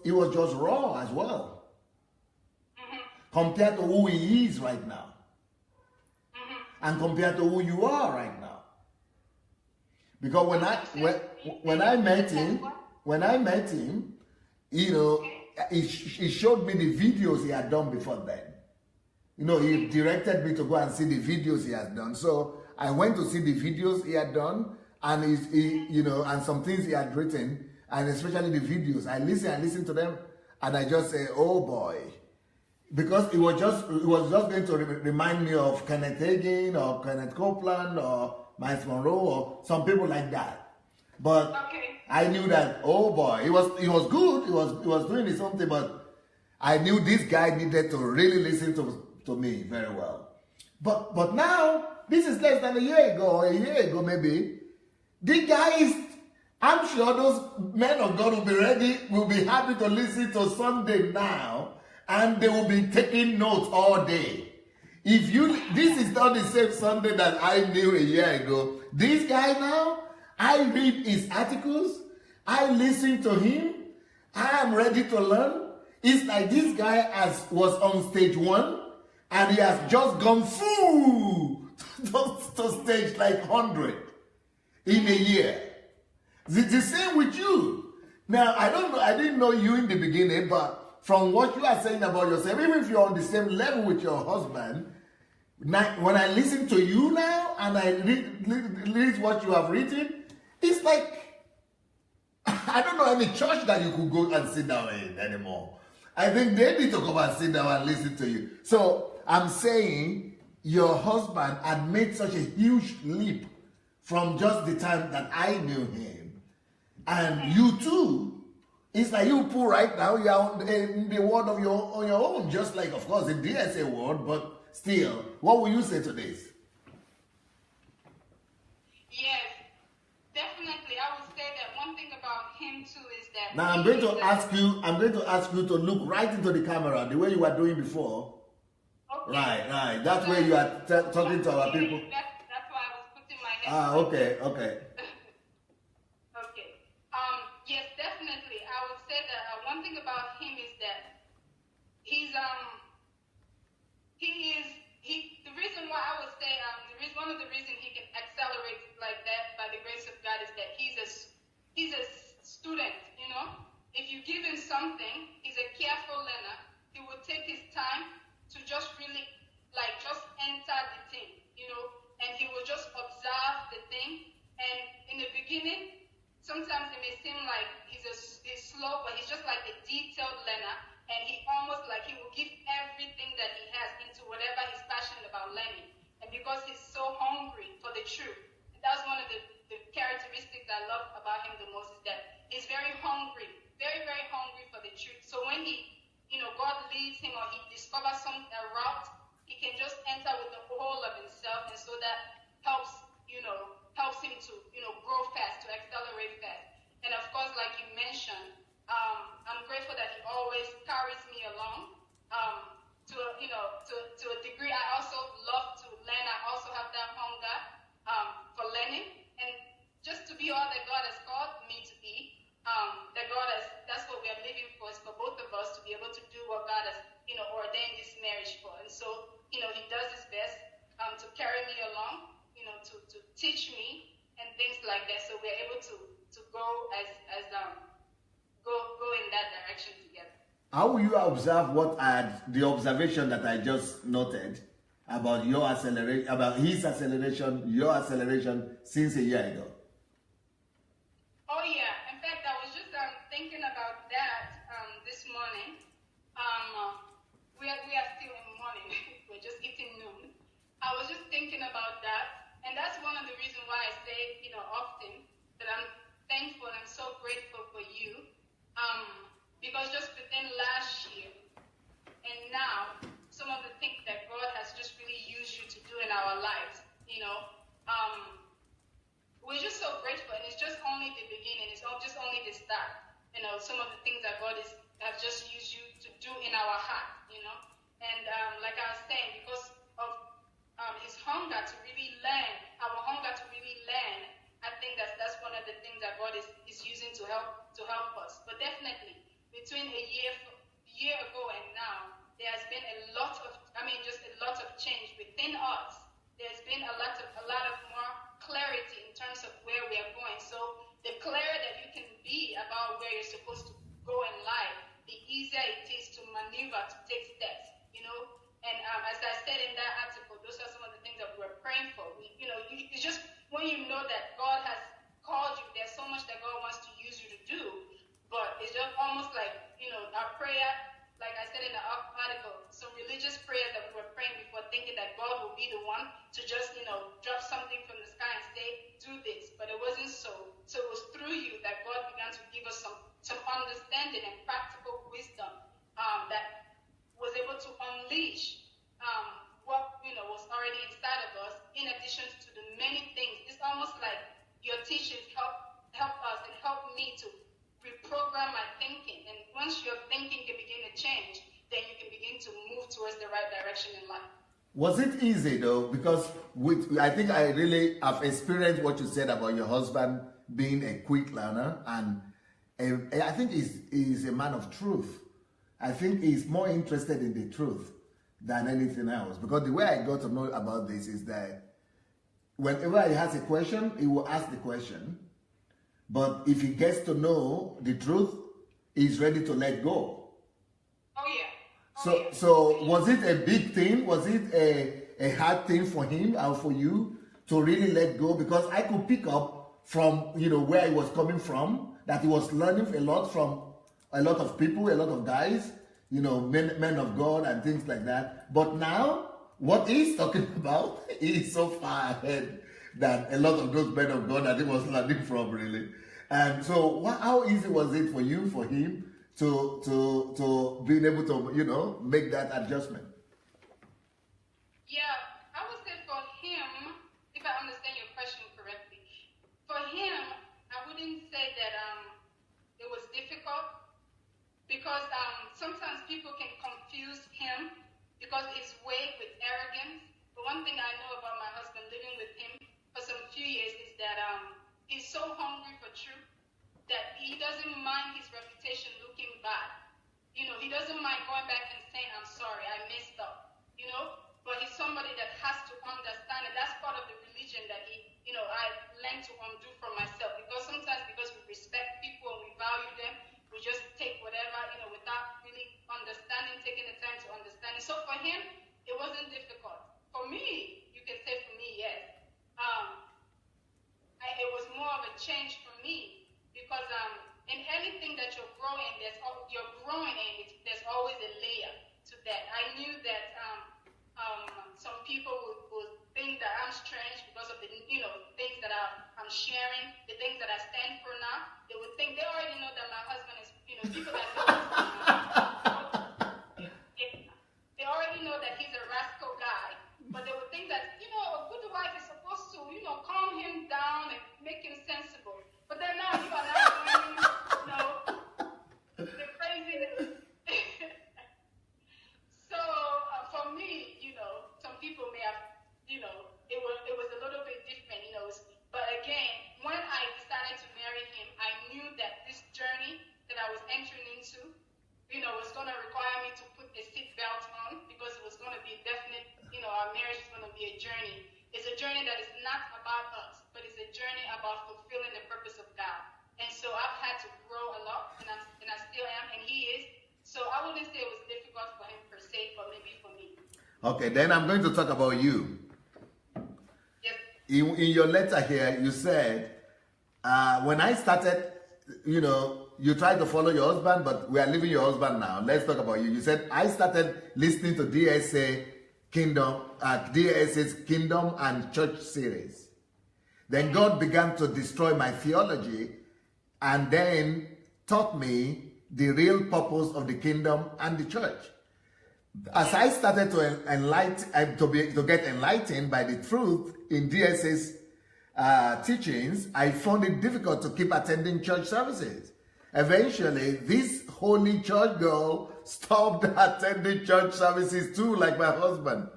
just raw as well, compared to who he is right now, and compared to who you are right now. Because when I met him, you know, he showed me the videos he had done before then. You know, he directed me to go and see the videos he has done. So I went to see the videos he had done, and you know, and some things he had written, and especially the videos. I listen to them, and I just say, oh boy, because it was just going to remind me of Kenneth Hagin or Kenneth Copeland or Miles Monroe or some people like that. But I knew that, oh boy, he was good. He was doing his own thing, but I knew this guy needed to really listen to me very well. But now, this is less than a year ago maybe, the guys, I'm sure those men of God will be happy to listen to Sunday now, and they will be taking notes all day. This is not the same Sunday that I knew a year ago. This guy now, I read his articles, I listen to him, I am ready to learn. It's like this guy was on stage 1, and he has just gone full to stage like 100 in a year. The same with you. Now, I didn't know you in the beginning, but from what you are saying about yourself, even if you're on the same level with your husband, when I listen to you now, and I read what you have written, it's like, I don't know any church that you could go and sit down in anymore. I think they need to come and sit down and listen to you. So I'm saying your husband had made such a huge leap from just the time that I knew him. And you too, It's like you pull right now, you are on the word of on your own, just like, of course, the DSA word, but still, what will you say to this? Yes, definitely. I would say that one thing about him too is that. Now I'm going to ask you to look right into the camera, the way you were doing before. Okay. Right. That way you are talking to our people. That's why I was putting my head. Okay. Okay. Yes, definitely. I would say that one thing about him is that he's the reason why I would say one of the reasons he can accelerate like that by the grace of God is that he's a student. You know, if you give him something, he's a careful learner. He will take his time to just really just enter the thing. You know, and he will just observe the thing. And in the beginning, sometimes it may seem like he's slow, but he's just like a detailed learner, and he will give everything that he has into whatever he's passionate about learning. And because he's so hungry for the truth, that's one of the characteristics I love about him the most, is that he's very hungry, very, very hungry for the truth. So when God leads him or he discovers a route, he can just enter with the whole of himself, and so that helps him to grow fast, to accelerate fast. And of course, like you mentioned, I'm grateful that he always carries me along. To a degree, I also love to learn. I also have that hunger for learning, and just to be all that God has called me to be. That's what we are living for. Is for both of us to be able to do what God has ordained this marriage for. And so he does his best to carry me along, to teach me and things like that. So we're able to go go in that direction together. How will you observe the observation that I just noted about your acceleration, about his acceleration, your acceleration since a year ago? Oh yeah. In fact, I was just thinking about that this morning. We are still in the morning. We're just eating noon. I was just thinking about that, and that's one of the reasons why I say, often that I'm thankful and I'm so grateful for you, because just within last year and now, some of the things that God has just really used you to do in our lives, we're just so grateful, and it's just only the beginning. It's just only the start. Some of the things that God has just used you to do in our heart, and like I was saying, because of his hunger to really learn, our hunger to really learn, I think that's one of the things that God is using to help us. But definitely, between a year ago and now, there has been a lot of change within us. There's been a lot of more clarity in terms of where we are going. So the clearer that you can be about where you're supposed to go in life, the easier it is to maneuver, to take steps. And as I said in that article, those are some of the things that we're praying for. It's just when you know that God has called you, there's so much that God wants to use you to do, but it's just almost like, our prayer, like I said in the article, some religious prayers that we were praying before, thinking that God will be the one to just, drop something from the sky and say, do this, but it wasn't so. So it was through you that God began to give us some understanding and practical wisdom that was able to unleash what was already inside of us, in addition to the many things. It's almost like your teachings help us and help me to reprogram my thinking. And once your thinking can begin to change, then you can begin to move towards the right direction in life. Was it easy though? Because I think I really have experienced what you said about your husband being a quick learner, and I think he's a man of truth. I think he's more interested in the truth than anything else. Because the way I got to know about this is that whenever he has a question, he will ask the question. But if he gets to know the truth, he's ready to let go. Oh yeah. So was it a big thing? Was it a hard thing for him or for you to really let go? Because I could pick up from where he was coming from, that he was learning a lot from a lot of people, a lot of guys, men of God and things like that. But now, what he's talking about is so far ahead than a lot of those men of God that he was learning from, really. And so, how easy was it for you, for him, to being able to, you know, make that adjustment? Yeah, I would say for him, if I understand your question correctly, for him, I wouldn't say that it was difficult because sometimes people can confuse him because his way with arrogance. But one thing I know about my husband living with him for some few years is that he's so hungry for truth that he doesn't mind his reputation looking bad. You know, he doesn't mind going back and saying, I'm sorry, I messed up, you know? But he's somebody that has to understand, and that's part of the religion that I learned to undo for myself. Because sometimes, because we respect people and we value them, we just take whatever, without really understanding, taking the time to understand it. So for him, it wasn't difficult. For me, you can say for me, yes. It was more of a change for me because in anything that you're growing, there's always a layer to that. I knew that some people would think that I'm strange because of the things that I'm sharing, the things that I stand for now. They would think they already know that my husband is people that know they already know that he's a rascal guy, but they would think that a good wife is supposed to calm him down and make him sensible. But then now you are not doing the craziness. So for me, some people may have, it was a little bit different, But again, when I decided to marry him, I knew that this journey that I was entering into, was going to require me to put a seatbelt on because it was going to be definite, our marriage is going to be a journey. It's a journey that is not about us, but it's a journey about fulfilling the purpose of God. And so I've had to grow a lot, and I still am, and he is. So I wouldn't say it was difficult for him per se, but maybe for me. Okay, then I'm going to talk about you. Yes. In your letter here, you said, when I started, you tried to follow your husband, but we are leaving your husband now. Let's talk about you. You said, I started listening to DSA's Kingdom and Church series. Then God began to destroy my theology and then taught me the real purpose of the kingdom and the church. As I started to get enlightened by the truth in DSA's teachings, I found it difficult to keep attending church services. Eventually, this holy church girl stopped attending church services too, like my husband.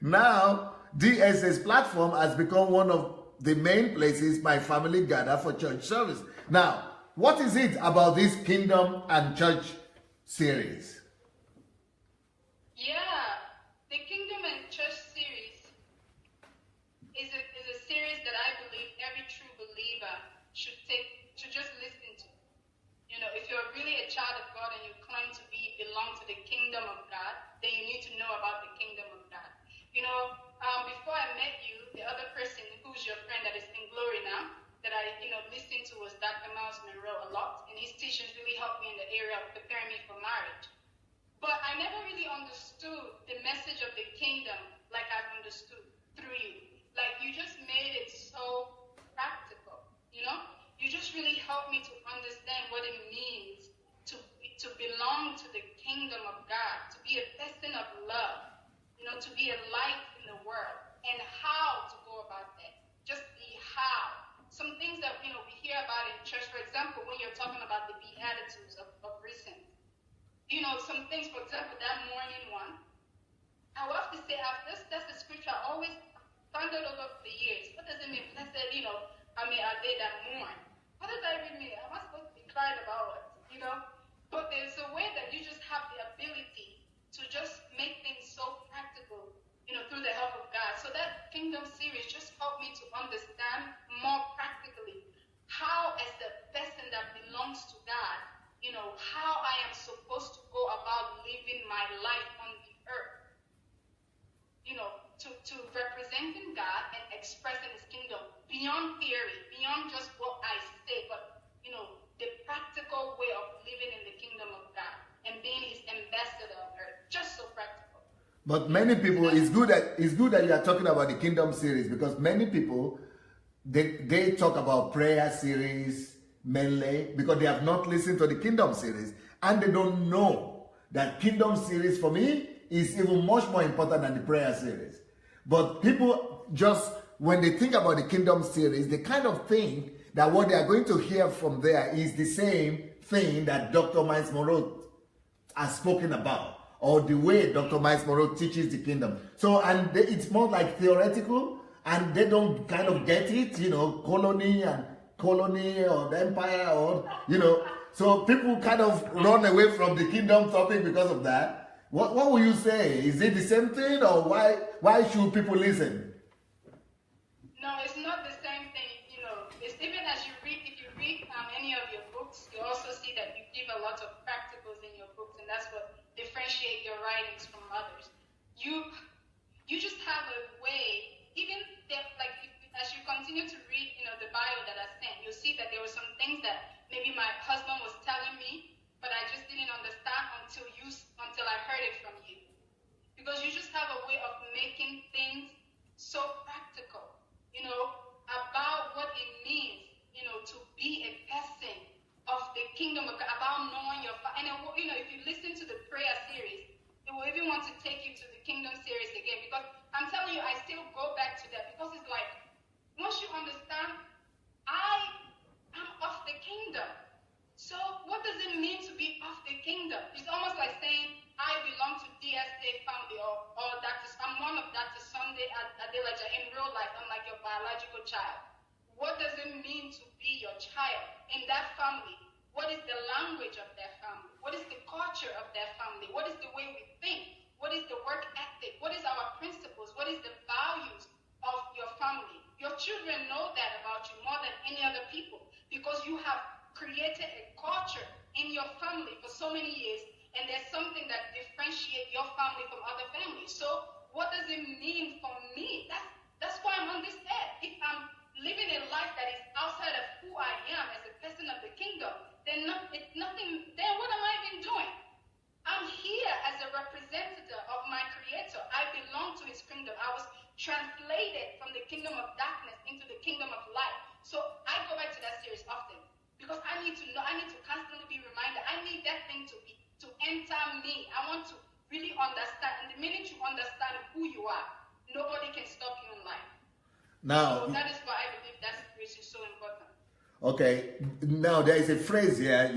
Now, DSA's platform has become one of the main places my family gather for church service. Now, what is it about this Kingdom and Church series? Yeah, the Kingdom and Church series is a series that I believe every true believer should just listen to. If you're really a child of God and you claim to belong to the kingdom of God, then you need to know about the kingdom of God. Before I met you, the other person who's your friend that is in glory now, that I listened to was Dr. Miles Monroe a lot, and his teachings really helped me in the area of preparing me for marriage. But I never really understood the message of the kingdom like I've understood through you. Like, you just made it so practical, You just really helped me to understand what it means to belong to the kingdom of God, to be a person of love, to be a light in the world, and how to go about that. Just the how. Some things that, we hear about in church, for example, when you're talking about the Beatitudes of recent. Some things, for example, that morning one, I will have to say, that's the scripture I always pondered over the years. What does it mean? Blessed, are they that mourn? What does that even mean? Am I supposed to be crying about it? But there's a way that you just have the ability to just make things so practical, through the help of God. So that Kingdom series just helped me to understand more practically how, as the person that belongs to God, how I am supposed to go about living my life on the earth. To representing God and expressing His kingdom beyond theory, beyond just what I say, but the practical way of living in the kingdom of God and being His ambassador on earth. Just so practical. But many people, it's good that you are talking about the Kingdom series, because many people they talk about prayer series, mainly because they have not listened to the Kingdom series, and they don't know that Kingdom series for me is even much more important than the prayer series. But people just, when they think about the Kingdom series, they kind of think that what they are going to hear from there is the same thing that Dr. Miles Monroe has spoken about, or the way Dr. Miles Monroe teaches the Kingdom. So, and it's more like theoretical, and they don't kind of get it, you know, colony or the empire, or, you know, so people kind of run away from the Kingdom topic because of that. What would you say? Is it the same thing, or why should people listen? No, it's not the same thing. You know, it's even as you read, if you read any of your books, you also see that you give a lot of practicals in your books, and that's what differentiate your writings from others. You just have a way, even like as you continue to read, you know, the bio that I sent, you'll see that there were some things that maybe my husband was telling me, but I just didn't understand until I heard it from you. Because you just have a way of making things so practical, you know, about what it means, you know, to be a person of the kingdom of God, about knowing your Father. And, you know, if you listen to the prayer series, it will even want to take you to the kingdom series again. Because I'm telling you, I still go back to that, because it's like, once you understand, I am of the kingdom. So what does it mean to be of the kingdom? It's almost like saying, I belong to DSA family, or I'm one of Dr. Sunday Adelaja in real life. I'm like your biological child. What does it mean to be your child in that family? What is the language of that family? What is the culture of that family? What is the way we think? What is the work ethic? What is our principles? What is the values of your family? Your children know that about you more than any other people, because you have created a culture in your family for so many years, and there's something that differentiates your family from other families. So what does it mean for me? That's why I'm on this earth. If I'm living a life that is outside of who I am as a person of the kingdom, then then what am I even doing? I'm here as a representative of my Creator. I belong to His kingdom. I was translated from the kingdom of darkness into the kingdom of light. So I go back to that series often, because I need to know, I need to constantly be reminded. I need that thing to enter me. I want to really understand. And the minute you understand who you are, nobody can stop you in life. Now, so that is why I believe that series is so important. Okay, now there is a phrase here.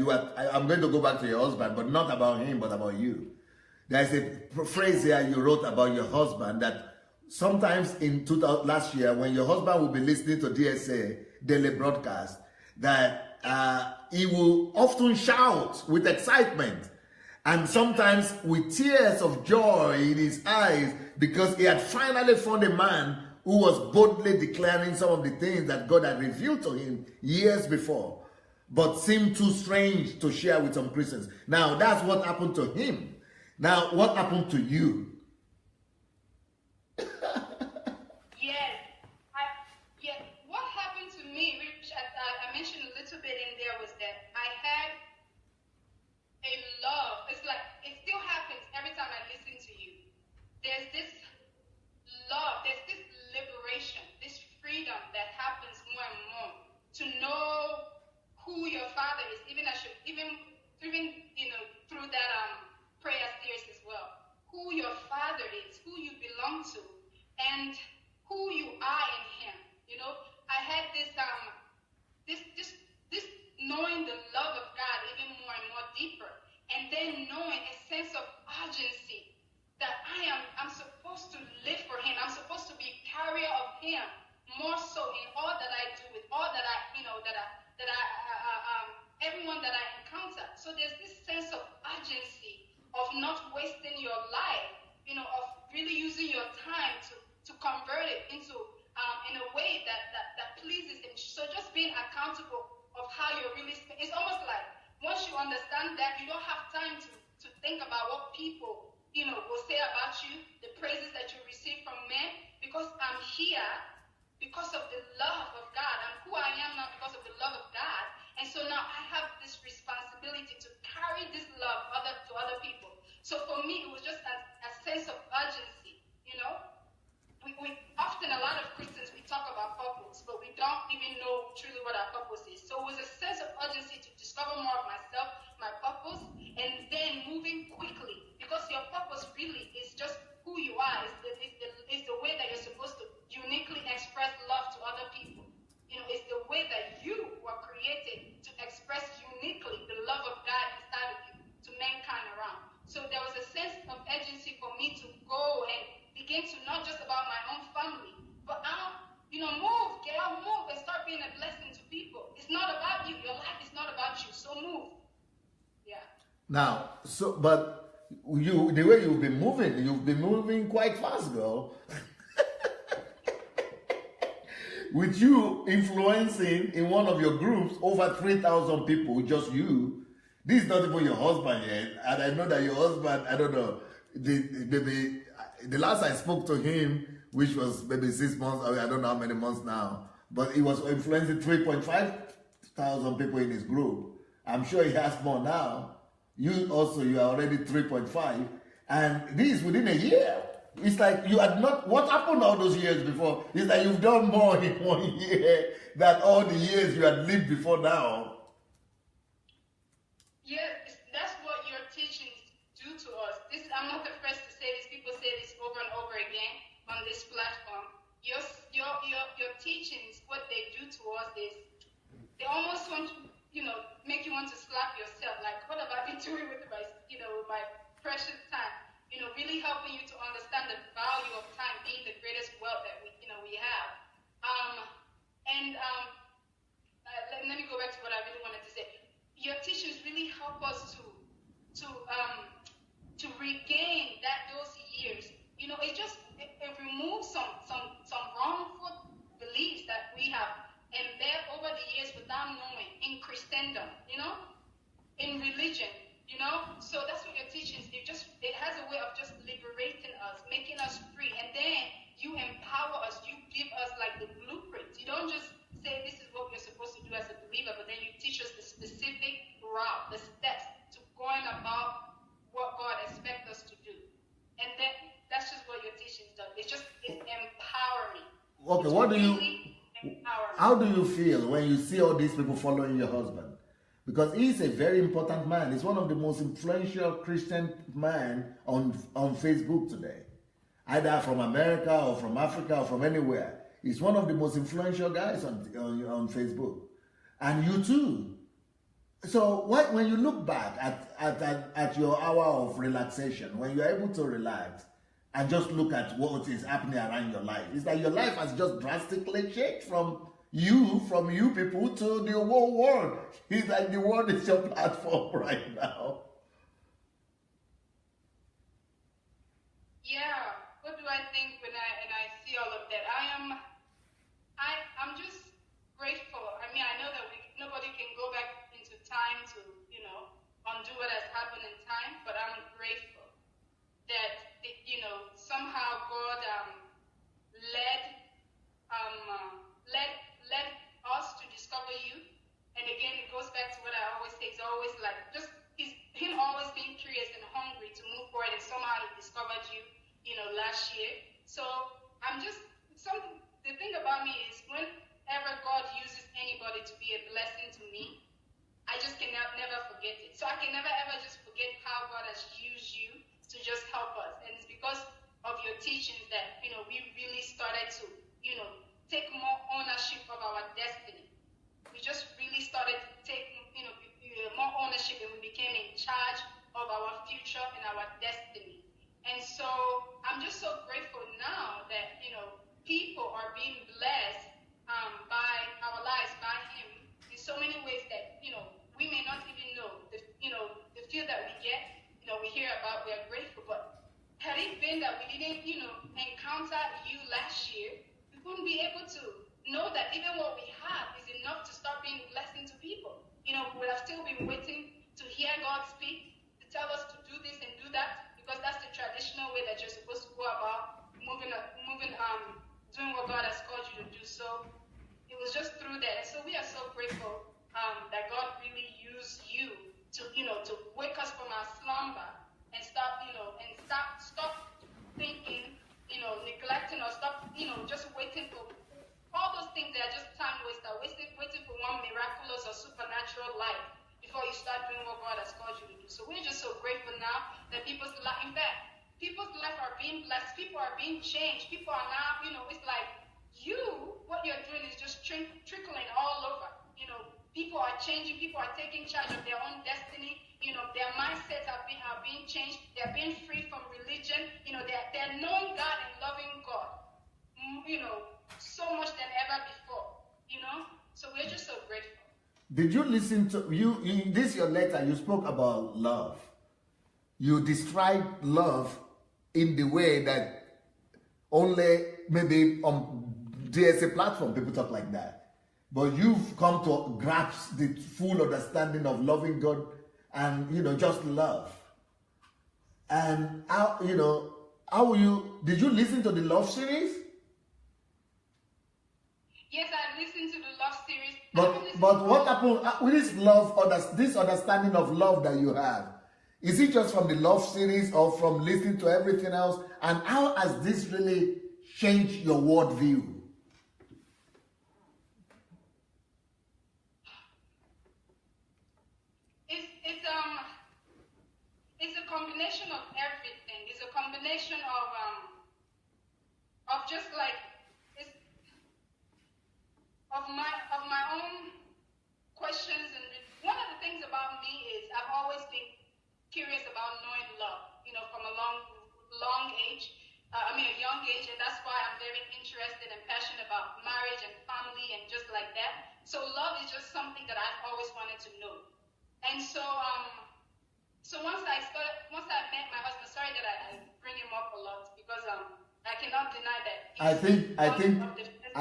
I'm going to go back to your husband, but not about him, but about you. There is a phrase here you wrote about your husband, that sometimes in last year, when your husband will be listening to DSA daily broadcast, that he will often shout with excitement, and sometimes with tears of joy in his eyes, because he had finally found a man who was boldly declaring some of the things that God had revealed to him years before, but seemed too strange to share with some Christians. Now, that's what happened to him. Now, what happened to you? Yes. What happened to me, which I mentioned a little bit in there, was that I had a love. It's like, it still happens every time I listen to you. There's this love, there's this liberation, this freedom that happens more and more to know who your Father is, even you know, through that prayer series as well. Who your Father is, who you belong to, and who you are in Him. You know, I had this knowing the love of God even more and more deeper, and then knowing a sense of urgency that I'm supposed to live for Him. I'm supposed to be a carrier of Him more so in all that I do, with all that I, you know, everyone that I encounter. So there's this sense of urgency of not wasting your life, you know, of really using your time to convert it into in a way that pleases Him. So just being accountable of how you're really spending. It's almost like once you understand that, you don't have time to think about what people, you know, will say about you, the praises that you receive from men, because I'm here because of the love of God. I'm who I am now because of the love of God. And so now I have this responsibility to carry this love to other people. So for me, it was just a sense of urgency, you know. We often, a lot of Christians, we talk about purpose, but we don't even know truly what our purpose is. So it was a sense of begin to not just about my own family, but move, get out, move, and start being a blessing to people. It's not about you. Your life is not about you. So move. Yeah. Now, but the way you've been moving quite fast, girl. With you influencing in one of your groups over 3,000 people, just you. This is not even your husband yet, and I know that your husband, I don't know, the last I spoke to him, which was maybe 6 months, I don't know how many months now, but he was influencing 3.5 thousand people in his group. I'm sure he has more now. You are already 3.5, and this within a year. It's like you had not, what happened all those years before? It's like you've done more in 1 year than all the years you had lived before now. Yeah, that's what your teachings do to us. I'm not the first to say this. People say this over and over again on this platform. Your teachings, what they do to us is they almost want to, make you want to slap yourself. Like, what have I been doing with my precious time? Really helping you to understand the value of time being the greatest wealth that we have. Let me go back to what I really wanted to say. Your teachings really help us to regain those years. It removes some wrongful beliefs that we have embedded over the years without knowing in Christendom, in religion. So that's what your teachings do. It has a way of just liberating us, making us free, and then you empower us. You give us like the blueprint. You don't just say this is what we're supposed to do as a believer, but then you teach us the specific route, the steps to going about what God expects us to do. And then that's just what your teachings do. It's empowering. Okay, how do you feel when you see all these people following your husband? Because he's a very important man. He's one of the most influential Christian men on Facebook today. Either from America or from Africa or from anywhere. He's one of the most influential guys on Facebook. And you too. So when you look back at your hour of relaxation, when you're able to relax and just look at what is happening around your life, it's like your life has just drastically changed from you people to the whole world. It's like the world is your platform right now. Yeah. What do I think when I see all of that? I'm just grateful. I mean, I know that nobody can go back into time to undo what has happened in time, but I'm grateful that somehow God led us to discover you. And again, it goes back to what I always say. It's always like just him always being curious and hungry to move forward, and somehow he discovered you, last year. So the thing about me is whenever God uses anybody to be a blessing to me, I just can never forget it. So I can never ever just forget how God has used you to just help us. And it's because of your teachings that, we really started to, take more ownership of our destiny. We just really started to take, more ownership, and we became in charge of our future and our destiny. And so I'm just so grateful now that, people are being blessed by our lives, by him, in so many ways that, we may not even know. The feel that we get, we hear about, we are grateful. But had it been that we didn't, encounter you last year, we wouldn't be able to know that even what we have is enough to start being a blessing to people. We would have still been waiting to hear God speak, to tell us to do this and do that, because that's the traditional way that you're supposed to go about doing what God has called you to do. So it was just through that. So we are so grateful that God really used you to wake us from our slumber and stop thinking, neglecting, or stop, just waiting for all those things that are just time waster, waiting for one miraculous or supernatural life before you start doing what God has called you to do. So we're just so grateful now that people's life are being blessed, people are being changed, people are now, it's like what you're doing is just trickling all over. People are changing, people are taking charge of their own destiny, their mindsets are being changed, they're being free from religion, they're knowing God and so much than ever before, So we're just so grateful. Did you listen to in this your letter? You spoke about love. You described love in the way that only maybe on DSA platform people talk like that. But you've come to grasp the full understanding of loving God and just love. And how did you listen to the love series? Yes, I listened to the love series. But what happened with this love, this understanding of love that you have? Is it just from the love series or from listening to everything else? And how has this really changed your worldview? It's a combination of everything. It's a combination of just like of my own questions. And one of the things about me is I've always been curious about knowing love, from a young age, and that's why I'm very interested and passionate about marriage and family and just like that. So love is just something that I've always wanted to know. And so once I met my husband, sorry that I bring him up a lot because I cannot deny that. I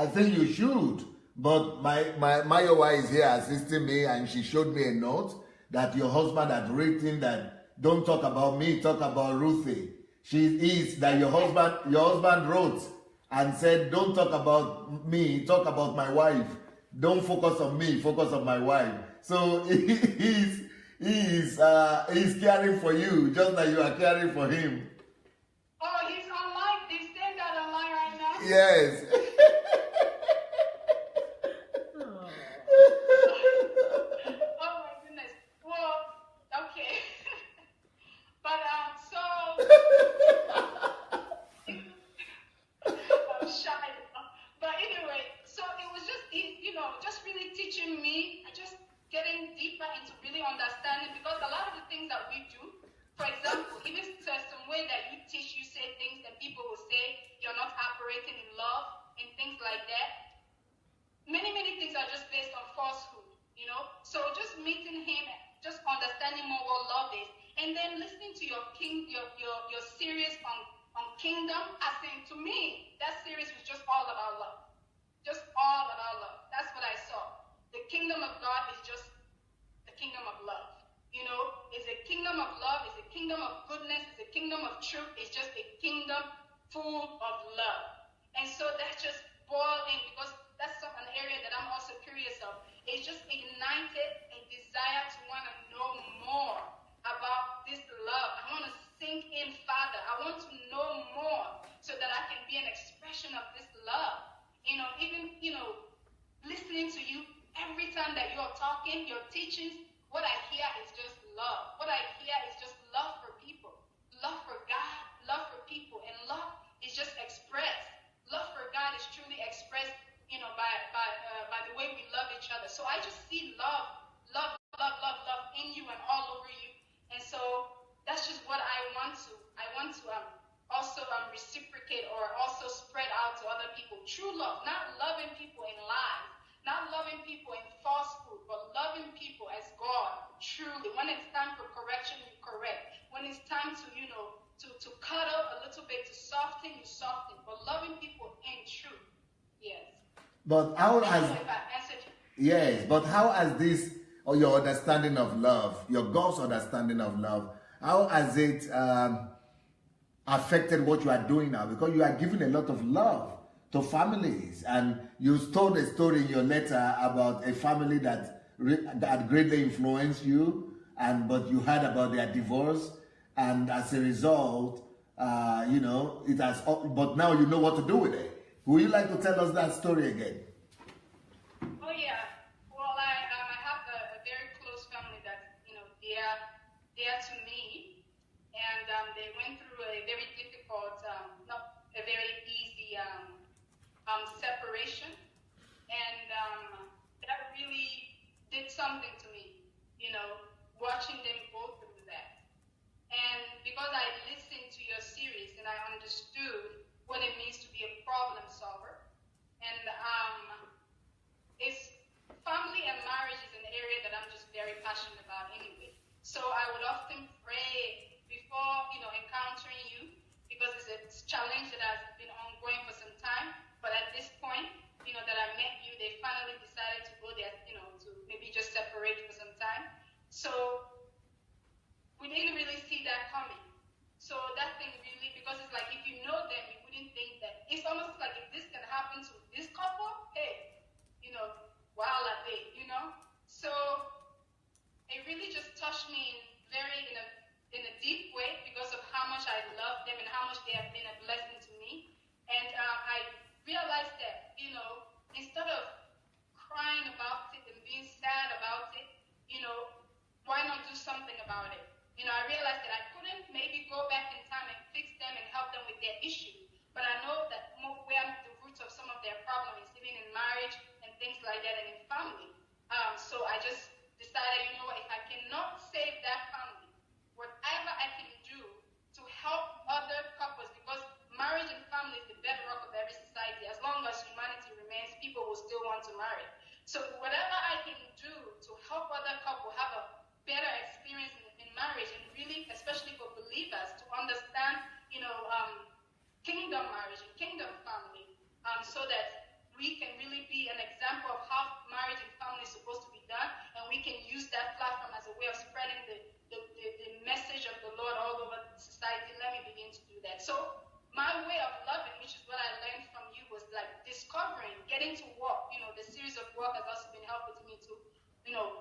think you should. But my wife is here assisting me, and she showed me a note that your husband had written that don't talk about me, talk about Ruthie. Your husband wrote and said, don't talk about me, talk about my wife. Don't focus on me, focus on my wife. So he's caring for you, just like you are caring for him. Oh, he's online. He's saying that online right now. Yes. Oh my goodness. Well, okay. But I'm shy. But anyway, so it was just really teaching me, just getting deeper into really understanding, because a lot of the things that we do, for example, even there's some way that you teach, you say things, and people will say you're not operating in love and things like that. Many things are just based on falsehood, So just meeting him, just understanding more what love is, and then listening to your series on kingdom. I think to me that series was just all about love, just all about love. That's what I saw. The kingdom of God is just the kingdom of love. It's a kingdom of love. It's a kingdom of goodness. It's a kingdom of truth. It's just a kingdom full of love. And so that just boiled in, because that's an area that I'm also curious of. It's just ignited a desire to want to know more about this love. I want to sink in farther. I want to know more so that I can be an expression of this love. Even listening to you, every time that you're talking, your teachings, what I hear is just love. What I hear is just love for people, love for God, love for people, and love is just expressed. Love for God is truly expressed, by the way we love each other. So I just see love in you and all over you. And so that's just what I want to also reciprocate or also spread out to other people. True love, not loving people in lies, not loving people in falsehood, but loving people as God, truly. When it's time for correction, you correct. When it's time to, to cuddle a little bit, to soften, you soften. But loving people in truth, yes. But how has this, or your understanding of love, your God's understanding of love, how has it affected what you are doing now? Because you are giving a lot of love to families, and you told a story in your letter about a family that greatly influenced you, but you heard about their divorce, and as a result, it has. But now you know what to do with it. Would you like to tell us that story again? Oh yeah. Well, I have a very close family that they're to me, and they went through a very difficult, not a very easy separation, and that really did something to me. Watching them go through that, and because I listened to your series and I understood what it means to be a problem solver. but I know that where the roots of some of their problems is even in marriage and things like that, and in family. So I just decided, you know what, if I cannot save that family, whatever I can do to help other couples, because marriage and family is the bedrock of every society. As long as humanity remains, people will still want to marry. So whatever I can do to help other couples have a better experience in marriage, and really, especially for believers, to understand, kingdom marriage and kingdom family, so that we can really be an example of how marriage and family is supposed to be done, and we can use that platform as a way of spreading the message of the Lord all over society. Let me begin to do that. So my way of loving, which is what I learned from you, was like discovering, getting to walk. The series of walk has also been helpful to me to,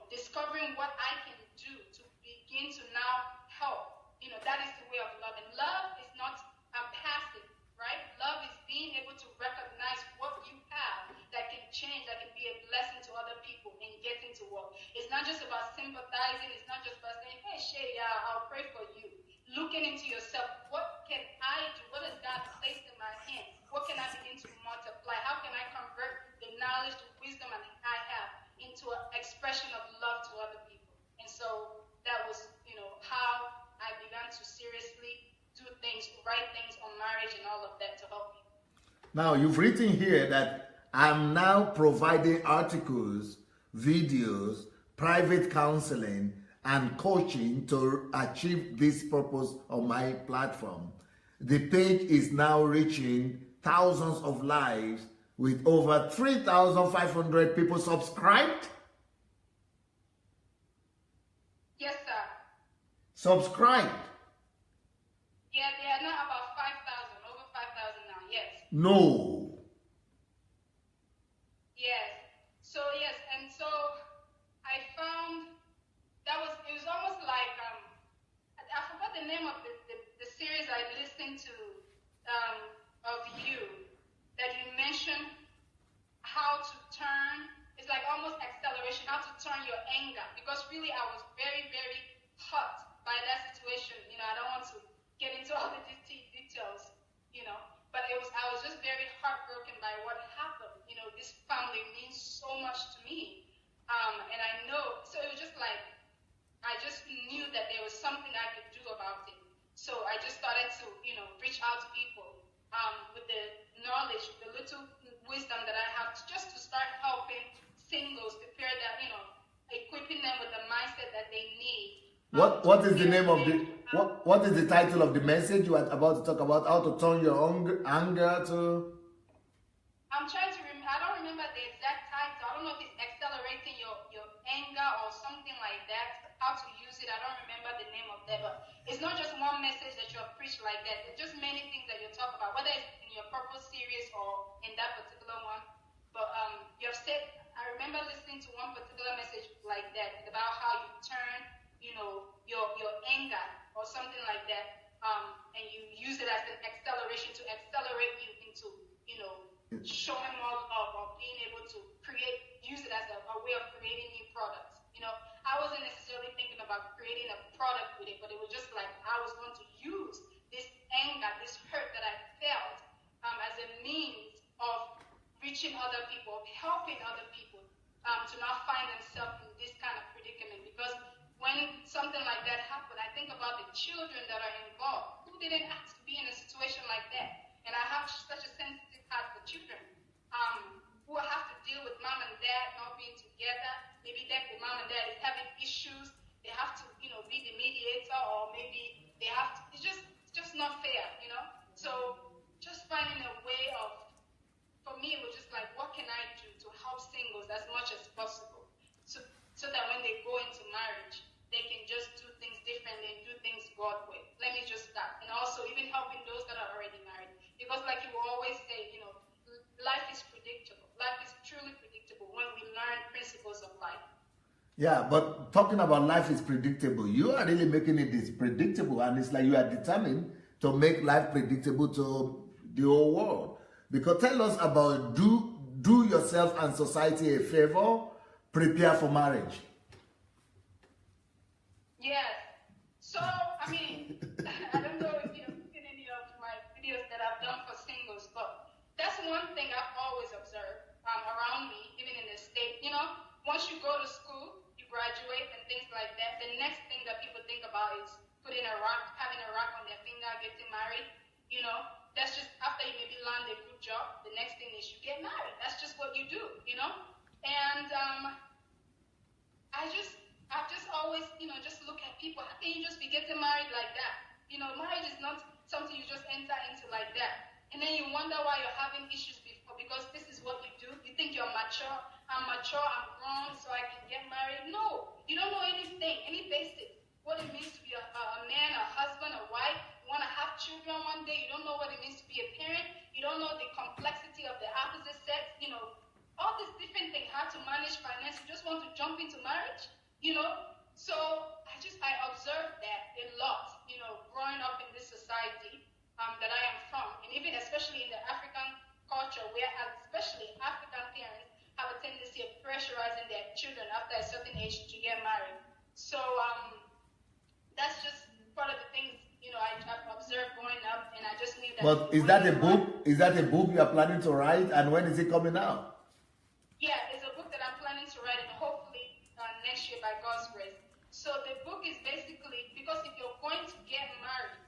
discovering what I can do to begin to now help. That is the way of love. And love is not passive, right? Love is being able to recognize what you have that can change, that can be a blessing to other people, and getting to work. It's not just about sympathizing. It's not just about saying, hey, Shay, I'll pray for you. Looking into yourself, what can I do? What has God placed in my hand? What can I begin to multiply? How can I convert the knowledge, the wisdom I have into an expression of love to other people? And so that was, how I began to seriously do things, write things on marriage and all of that to help people. Now, you've written here that I'm now providing articles, videos, private counseling, and coaching to achieve this purpose on my platform. The page is now reaching thousands of lives with over 3,500 people subscribed. Yes, sir. Subscribed. Yeah, they are now about 5,000, over 5,000 now, yes. No. Yes. So, yes, and so I found it was almost like, I forgot the name of the series I listened to of you, that you mentioned how to turn, it's like almost acceleration, how to turn your anger, because really I was very, very hurt by that situation. I don't want to get into all the details, but I was just very heartbroken by what happened. This family means so much to me, and I know, so it was just like, I just knew that there was something I could do about it. So I just started to, reach out to people with the knowledge, the little wisdom that I have, just to start helping singles prepare that, equipping them with the mindset that they need. What is the name of what is the title of the message you are about to talk about? How to turn your anger to? I'm trying to remember. I don't remember the exact title. I don't know if it's accelerating your anger or something like that. How to use it. I don't remember the name of that. But it's not just one message that you'll preach like that. There's just many things that you talk about, whether it's in your purpose series or in that particular one. But you have said, I remember listening to one particular message like that about how you turn, your anger or something like that, and you use it as an acceleration to accelerate you into, showing more love, or being able to use it as a way of creating new products. I wasn't necessarily thinking about creating a product with it, but it was just like I was going to use this anger, this hurt that I felt as a means of reaching other people, of helping other people to not find themselves in this kind of predicament. Because when something like that happened, I think about the children that are involved. Who didn't ask to be in a situation like that? And I have such a sensitive heart for children who have to deal with mom and dad not being together. Maybe that the mom and dad is having issues. They have to, be the mediator, or maybe they have to. It's just not fair, So just finding a way of, for me, it was just like, what can I do to help singles as much as possible, so that when they go into marriage, they can just do things differently and do things God way. Let me just start, and also even helping those that are already married, because like you will always say, life is predictable. Life is truly predictable when we learn principles of life. Yeah, but talking about life is predictable, you are really making it this predictable, and it's like you are determined to make life predictable to the whole world. Because tell us about do yourself and society a favor, prepare for marriage. Yes. So, I don't know if you've seen any of my videos that I've done for singles. one thing I've always observed around me, even in the state. You know, once you go to school, you graduate and things like that. The next thing that people think about is putting a rock, having a rock on their finger, getting married. You know, that's just after you maybe land a good job. The next thing is you get married. That's just what you do. You know, and I've just always, you know, just look at people. How can you just be getting married like that? You know, marriage is not something you just enter into like that. And then you wonder why you're having issues before, because this is what you do. You think you're mature. I'm mature, I'm grown, so I can get married. No, you don't know anything, any basics. What it means to be a man, a husband, a wife. You want to have children one day. You don't know what it means to be a parent. You don't know the complexity of the opposite sex. You know, all these different things, how to manage finance. You just want to jump into marriage, you know. So I observed that a lot, you know, growing up in this society that I am from, and even especially in the African culture, where especially African parents have a tendency of pressurizing their children after a certain age to get married. So that's just part of the things, you know, I've observed growing up, and I just knew that. But is that a book? Is that a book you are planning to write, and when is it coming out? Yeah, it's a book that I'm planning to write, and hopefully next year by God's grace. So the book is basically, because if you're going to get married,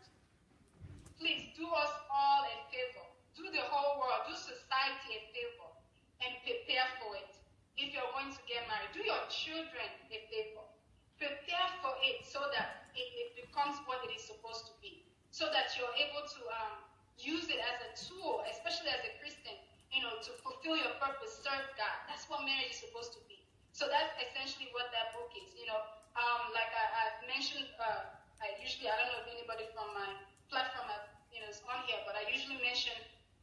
please do us all a favor. Do the whole world, do society a favor, and prepare for it. If you're going to get married, do your children a favor. Prepare for it so that it becomes what it is supposed to be. So that you're able to use it as a tool, especially as a Christian, you know, to fulfill your purpose, serve God. That's what marriage is supposed to be. So that's essentially what that book is. You know, like I've mentioned, I don't know if anybody from my platform is on here, but I usually mention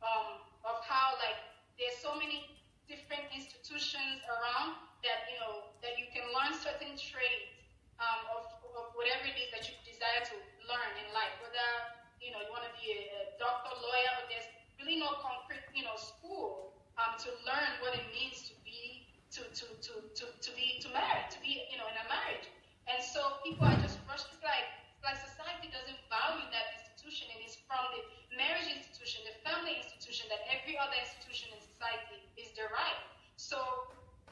of how, like, there's so many different institutions around that, you know, that you can learn certain trades of whatever it is that you desire to learn in life, whether, you know, you want to be a doctor, lawyer, but there's really no concrete, you know, school to learn what it means to be married, to be, you know, in a marriage. And so people are just rushed. It's like society doesn't value that institution, and it's from the marriage institution, the family institution, that every other institution in society is derived. So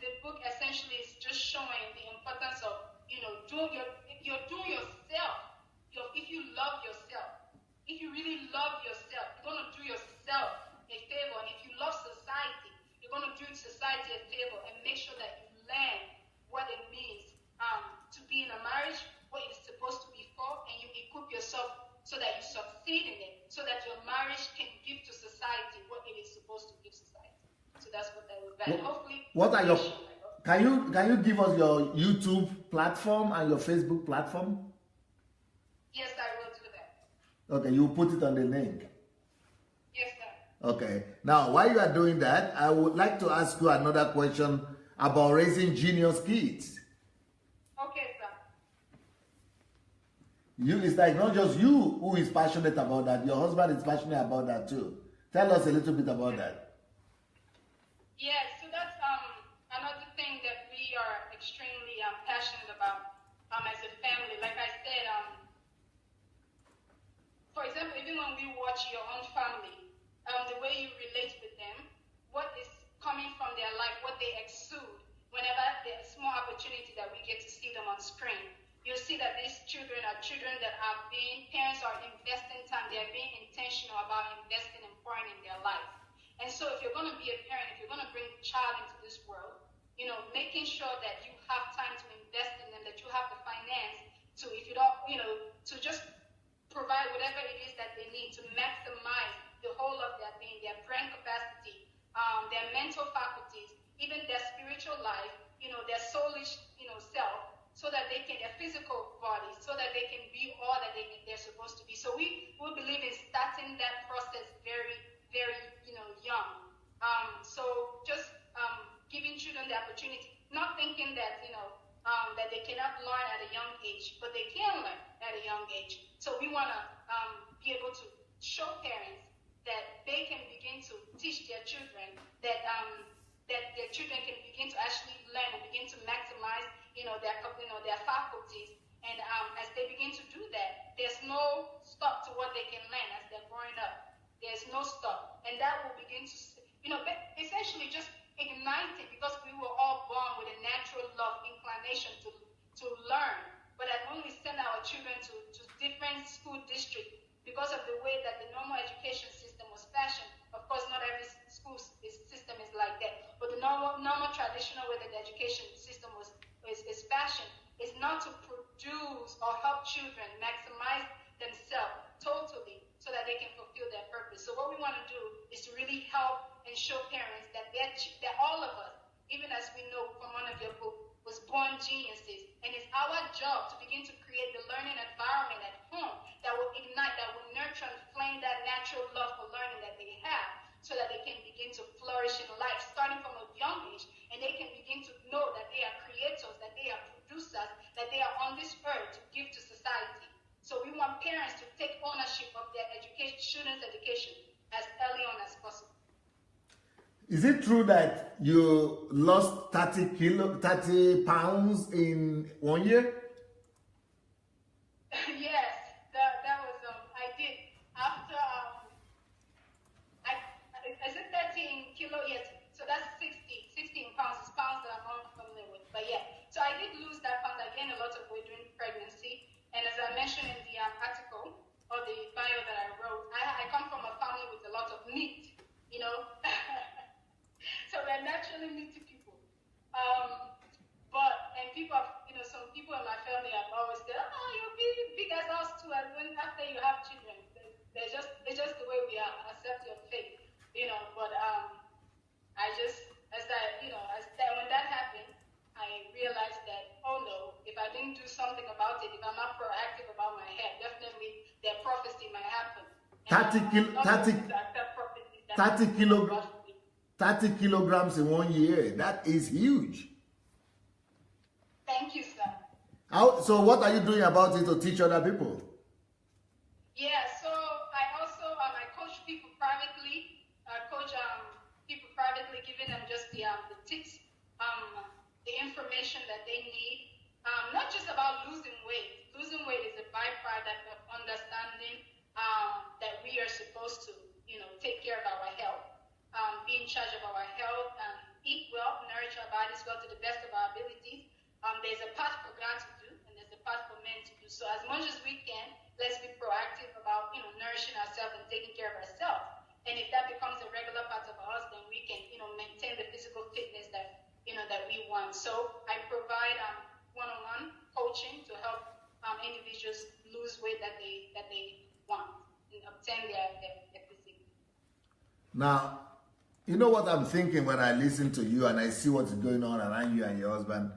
the book essentially is just showing the importance of, you know, you're doing yourself. If you love yourself, if you really love yourself, you're going to do yourself a favor. And if you love society, you're going to do society a favor and make sure that you learn what it means to be in a marriage, what it's supposed to be for, and you equip yourself so that you succeed in it, so that your marriage can give to society what it is supposed to give society. So that's what that would be. Hopefully, what are your? Can you give us your YouTube platform and your Facebook platform? Yes, I will do that. Okay, you put it on the link. Yes, sir. Okay. Now, while you are doing that, I would like to ask you another question about raising genius kids. Okay, sir. It's like not just you who is passionate about that. Your husband is passionate about that too. Tell us a little bit about that. Yes, so that's another thing that we are extremely passionate about as a family. Like I said, for example, even when we watch your own family, the way you relate with them, what is coming from their life, what they exude, whenever there's a small opportunity that we get to see them on screen, you'll see that these children are children that parents are investing time, they're being intentional about investing and pouring in their life. And so if you're going to be a parent, if you're going to bring a child into this world, you know, making sure that you have time to invest in them, that you have the finance to, if you don't, you know, to just provide whatever it is that they need to maximize the whole of their being, their brain capacity, their mental faculties, even their spiritual life, you know, their soulish, you know, self, so that they can, their physical bodies, so that they can be all that they're supposed to be. So we believe in starting that process very, very, you know, young. So just giving children the opportunity, not thinking that, you know, that they cannot learn at a young age, but they can learn at a young age. So we want to be able to show parents that they can begin to teach their children that their children can begin to actually learn and begin to maximize, their faculties. And as they begin to do that, there's no stop to what they can learn as they're growing up. There's no stop, and that will begin to, essentially just igniting, because we were all born with a natural love inclination to learn. But when we send our children to different school districts, because of the way that the normal education system was fashioned, of course, not every school system is like that, but the normal traditional way that the education system is fashioned is not to produce or help children maximize themselves totally so that they can fulfill their purpose. So what we want to do is to really help and show parents that that all of us, even as we know from one of your books, was born geniuses, and it's our job to begin to create the learning environment at home that will ignite, that will nurture and flame that natural love for learning that they have, so that they can begin to flourish in life starting from a young age, and they can begin to know that they are creators, that they are producers, that they are on this earth to give to society. So we want parents to take ownership of their education, students' education, as early on as possible. Is it true that you lost 30 pounds in 1 year? Yes, that was, I did. After, I said 13 kilo, yes. So that's 16 pounds. It's pounds that I'm not familiar with. But yeah, so I did lose that pound. I gained a lot of weight during pregnancy. And as I mentioned in the article, or the bio that I wrote, I come from a family with a lot of meat, So we're naturally meaty people. And people, some people in my family have always said, "Oh, you're big as us too." And when after you have children, it's just the way we are. Accept your fate, But I just, when that happened, I realized that, oh no, if I didn't do something about it, if I'm not proactive about my health, definitely their prophecy might happen. 30 kilograms in 1 year. That is huge. Thank you, sir. So what are you doing about it to teach other people? Yeah, so I also I coach people privately. People privately, giving them just the tips, the information that they need. Not just about losing weight. Losing weight is a byproduct of understanding that we are supposed to, take care of our health. Be in charge of our health, eat well, nourish our bodies well to the best of our abilities. There's a part for God to do, and there's a part for men to do. So as much as we can, let's be proactive about, nourishing ourselves and taking care of ourselves. And if that becomes a regular part of us, then we can, maintain the physical fitness that, that we want. So I provide one-on-one coaching to help individuals lose weight that they want and obtain their physique. Now, you know what I'm thinking when I listen to you and I see what's going on around you and your husband?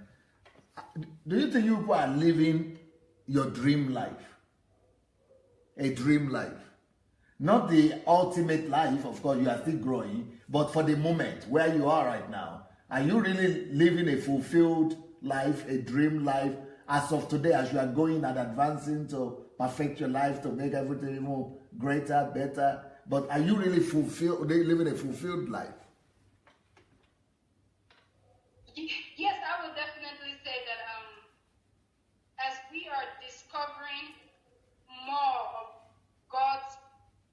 Do you think you people are living your dream life? A dream life. Not the ultimate life, of course, you are still growing, but for the moment, where you are right now, are you really living a fulfilled life, a dream life, as of today, as you are going and advancing to perfect your life, to make everything even greater, better? But are you really living a fulfilled life? Yes, I would definitely say that as we are discovering more of God's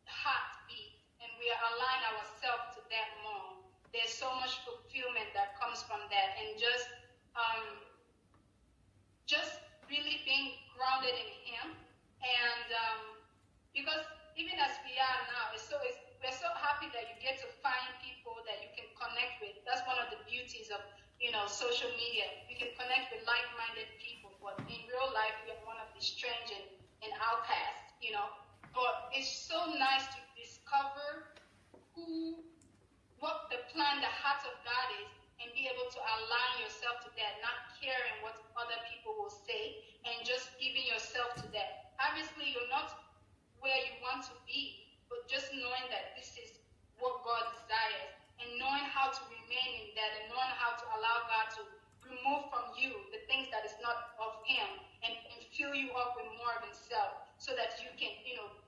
heartbeat and we are aligning ourselves to that more, there's so much fulfillment that comes from that, and just really being grounded in Him. And because even as we are now, we're so happy that you get to find people that you can connect with. That's one of the beauties of social media. You can connect with like-minded people, but in real life we are one of the strange and outcasts, But it's so nice to discover what the plan, the heart of God is, and be able to align yourself to that, not caring what other people will say, and just giving yourself to that. Obviously, you're not where you want to be, but just knowing that this is what God desires, and knowing how to remain in that, and knowing how to allow God to remove from you the things that is not of Him, and fill you up with more of Himself, so that you can,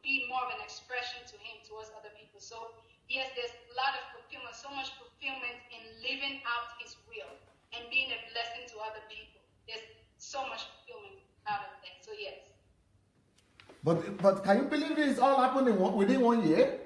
be more of an expression to Him towards other people. So yes, there's a lot of fulfillment, so much fulfillment in living out His will and being a blessing to other people. There's so much fulfillment out of that. So yes. But can you believe this all happened within 1 year?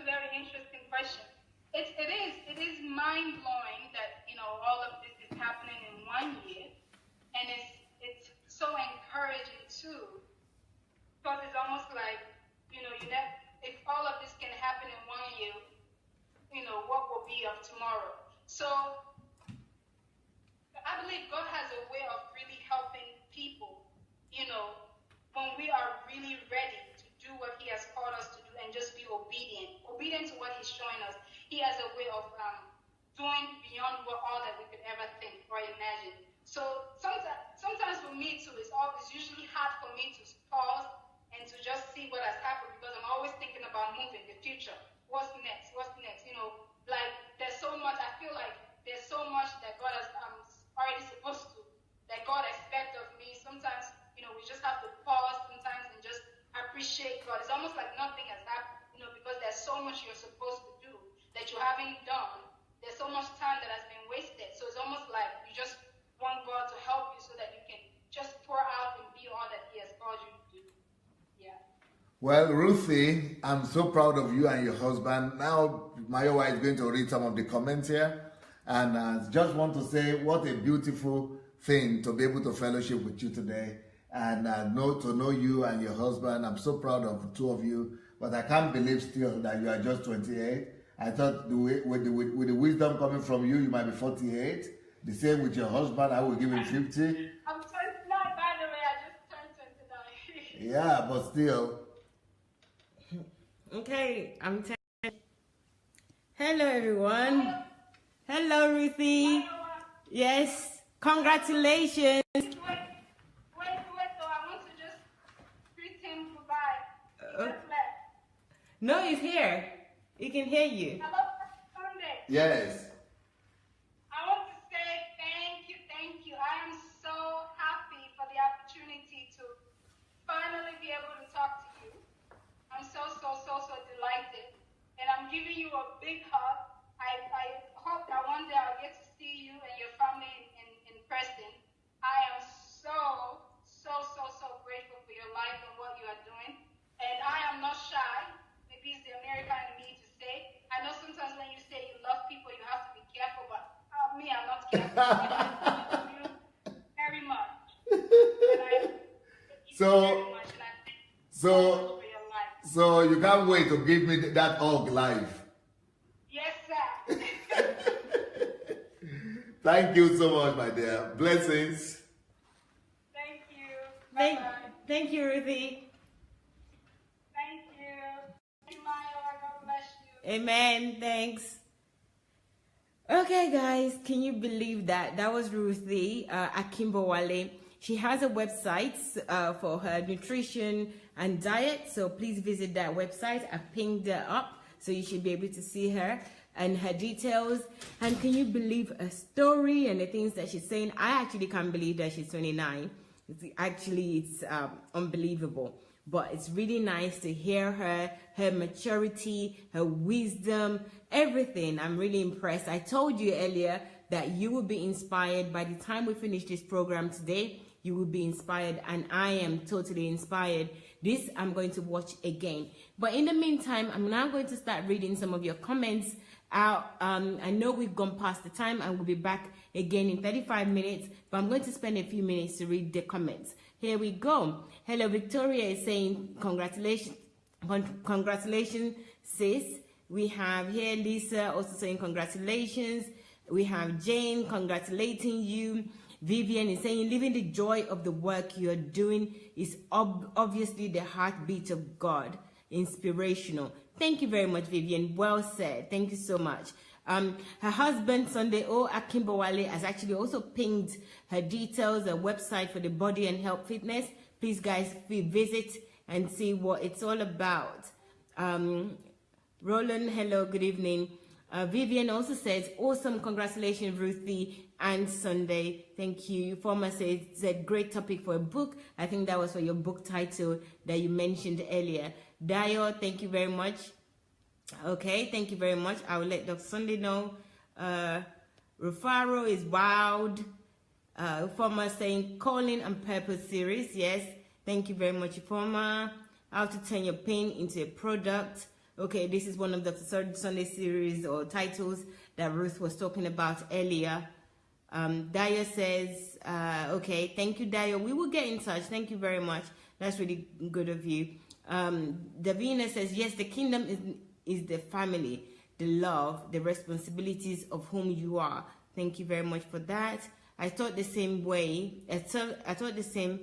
very interesting question. It is mind blowing that all of this is happening in 1 year, and it's so encouraging too, because it's almost like if all of this can happen in 1 year, what will be of tomorrow? So I believe God has a way of really helping people, when we are really ready to do what He has called us to do and just be obedient to what He's showing us. He has a way of doing beyond all that we could ever think or imagine. So sometimes for me too, it's usually hard for me to pause and to just see what has happened, because I'm always thinking about moving, the future. What's next? Like there's so much. I feel like there's so much that God has already supposed to, that God expects of me. Sometimes, we just have to pause sometimes and just appreciate God. It's almost like nothing has happened, because there's so much you're supposed to do that you haven't done. There's so much time that has been wasted. So it's almost like you just want God to help you so that you can just pour out and be all that He has called you to do. Yeah. Well, Ruthie, I'm so proud of you and your husband. Now, Mayowa is going to read some of the comments here. And just want to say what a beautiful thing to be able to fellowship with you today. And to know you and your husband. I'm so proud of the two of you. But I can't believe still that you are just 28. I thought with the wisdom coming from you, you might be 48. The same with your husband, I will give him 50. I'm 29, by the way. I just turned 29. Yeah, but still. Okay, I'm 10. Hello, everyone. Hello, Ruthie. Yes, congratulations. Wait, though. I want to just greet him goodbye. He just left. No, he's here. He can hear you. Hello, Sunday. Yes. I want to say thank you. I am so happy for the opportunity to finally be able to talk to you. I'm so delighted. And I'm giving you a big hug. I hope that one day I'll get to see you and your family in person. I am so grateful for your life and what you are doing. And I am not shy. Maybe it's the American in me to say. I know sometimes when you say you love people, you have to be careful, but me, I'm not careful. I love you very much. And I thank you very much. And I thank you so much for your life. So you can't wait to give me that hug live. Yes, sir. Thank you so much, my dear. Blessings. Thank you. Thank you, Ruthie. Thank you. Thank you, Maya. God bless you. Amen. Thanks. Okay, guys, can you believe that? That was Ruthie Akinbowale. She has a website for her nutrition and diet, so please visit that website. I've pinged her up, so you should be able to see her and her details. And can you believe her story and the things that she's saying? I actually can't believe that she's 29. It's unbelievable. But it's really nice to hear her maturity, her wisdom, everything. I'm really impressed. I told you earlier that you will be inspired. By the time we finish this program today, you will be inspired, and I am totally inspired. This I'm going to watch again. But in the meantime, I'm now going to start reading some of your comments out. I know we've gone past the time, and we'll be back again in 35 minutes, but I'm going to spend a few minutes to read the comments. Here we go. Hello, Victoria is saying congratulations, sis. We have here Lisa also saying congratulations. We have Jane congratulating you. Vivian is saying living the joy of the work you're doing is obviously the heartbeat of God. Inspirational. Thank you very much, Vivian. Well said. Thank you so much. Her husband, Sunday Akinbowale, has actually also pinged her details, her website for the body and health fitness. Please, guys, visit and see what it's all about. Roland, hello, good evening. Vivian also says, awesome, congratulations, Ruthie and Sunday. Thank you. Former said, great topic for a book. I think that was for your book title that you mentioned earlier. Dio, thank you very much. Okay, thank you very much. I will let Dr. Sunday know. Rufaro is wild. Former saying, calling on purpose series. Yes, thank you very much, Former. How to turn your pain into a product. Okay, this is one of the third Sunday series or titles that Ruth was talking about earlier. Daya says, okay, thank you, Daya. We will get in touch. Thank you very much. That's really good of you. Davina says, yes, the kingdom is the family, the love, the responsibilities of whom you are. Thank you very much for that. I thought the same way. I thought the same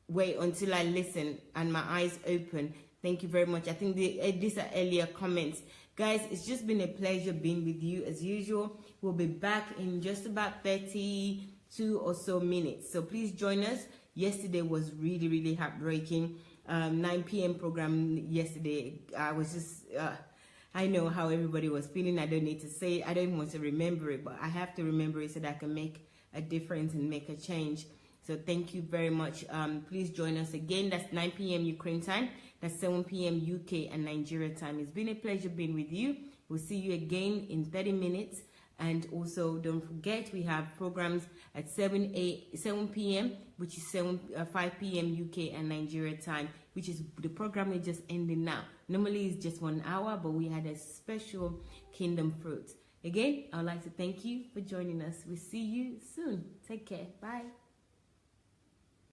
way until I listened and my eyes opened. Thank you very much. I think these are earlier comments. Guys, it's just been a pleasure being with you as usual. We'll be back in just about 32 or so minutes. So please join us. Yesterday was really, really heartbreaking. 9 p.m. program yesterday. I was just, I know how everybody was feeling. I don't need to say it. I don't want to remember it, but I have to remember it so that I can make a difference and make a change. So thank you very much. Please join us again. That's 9 p.m. Ukraine time. That's 7 p.m. UK and Nigeria time. It's been a pleasure being with you. We'll see you again in 30 minutes. And also, don't forget, we have programs at 7 p.m., which is 5 p.m. UK and Nigeria time, which is the program is just ending now. Normally, it's just 1 hour, but we had a special Kingdom Fruit. Again, I would like to thank you for joining us. We'll see you soon. Take care. Bye.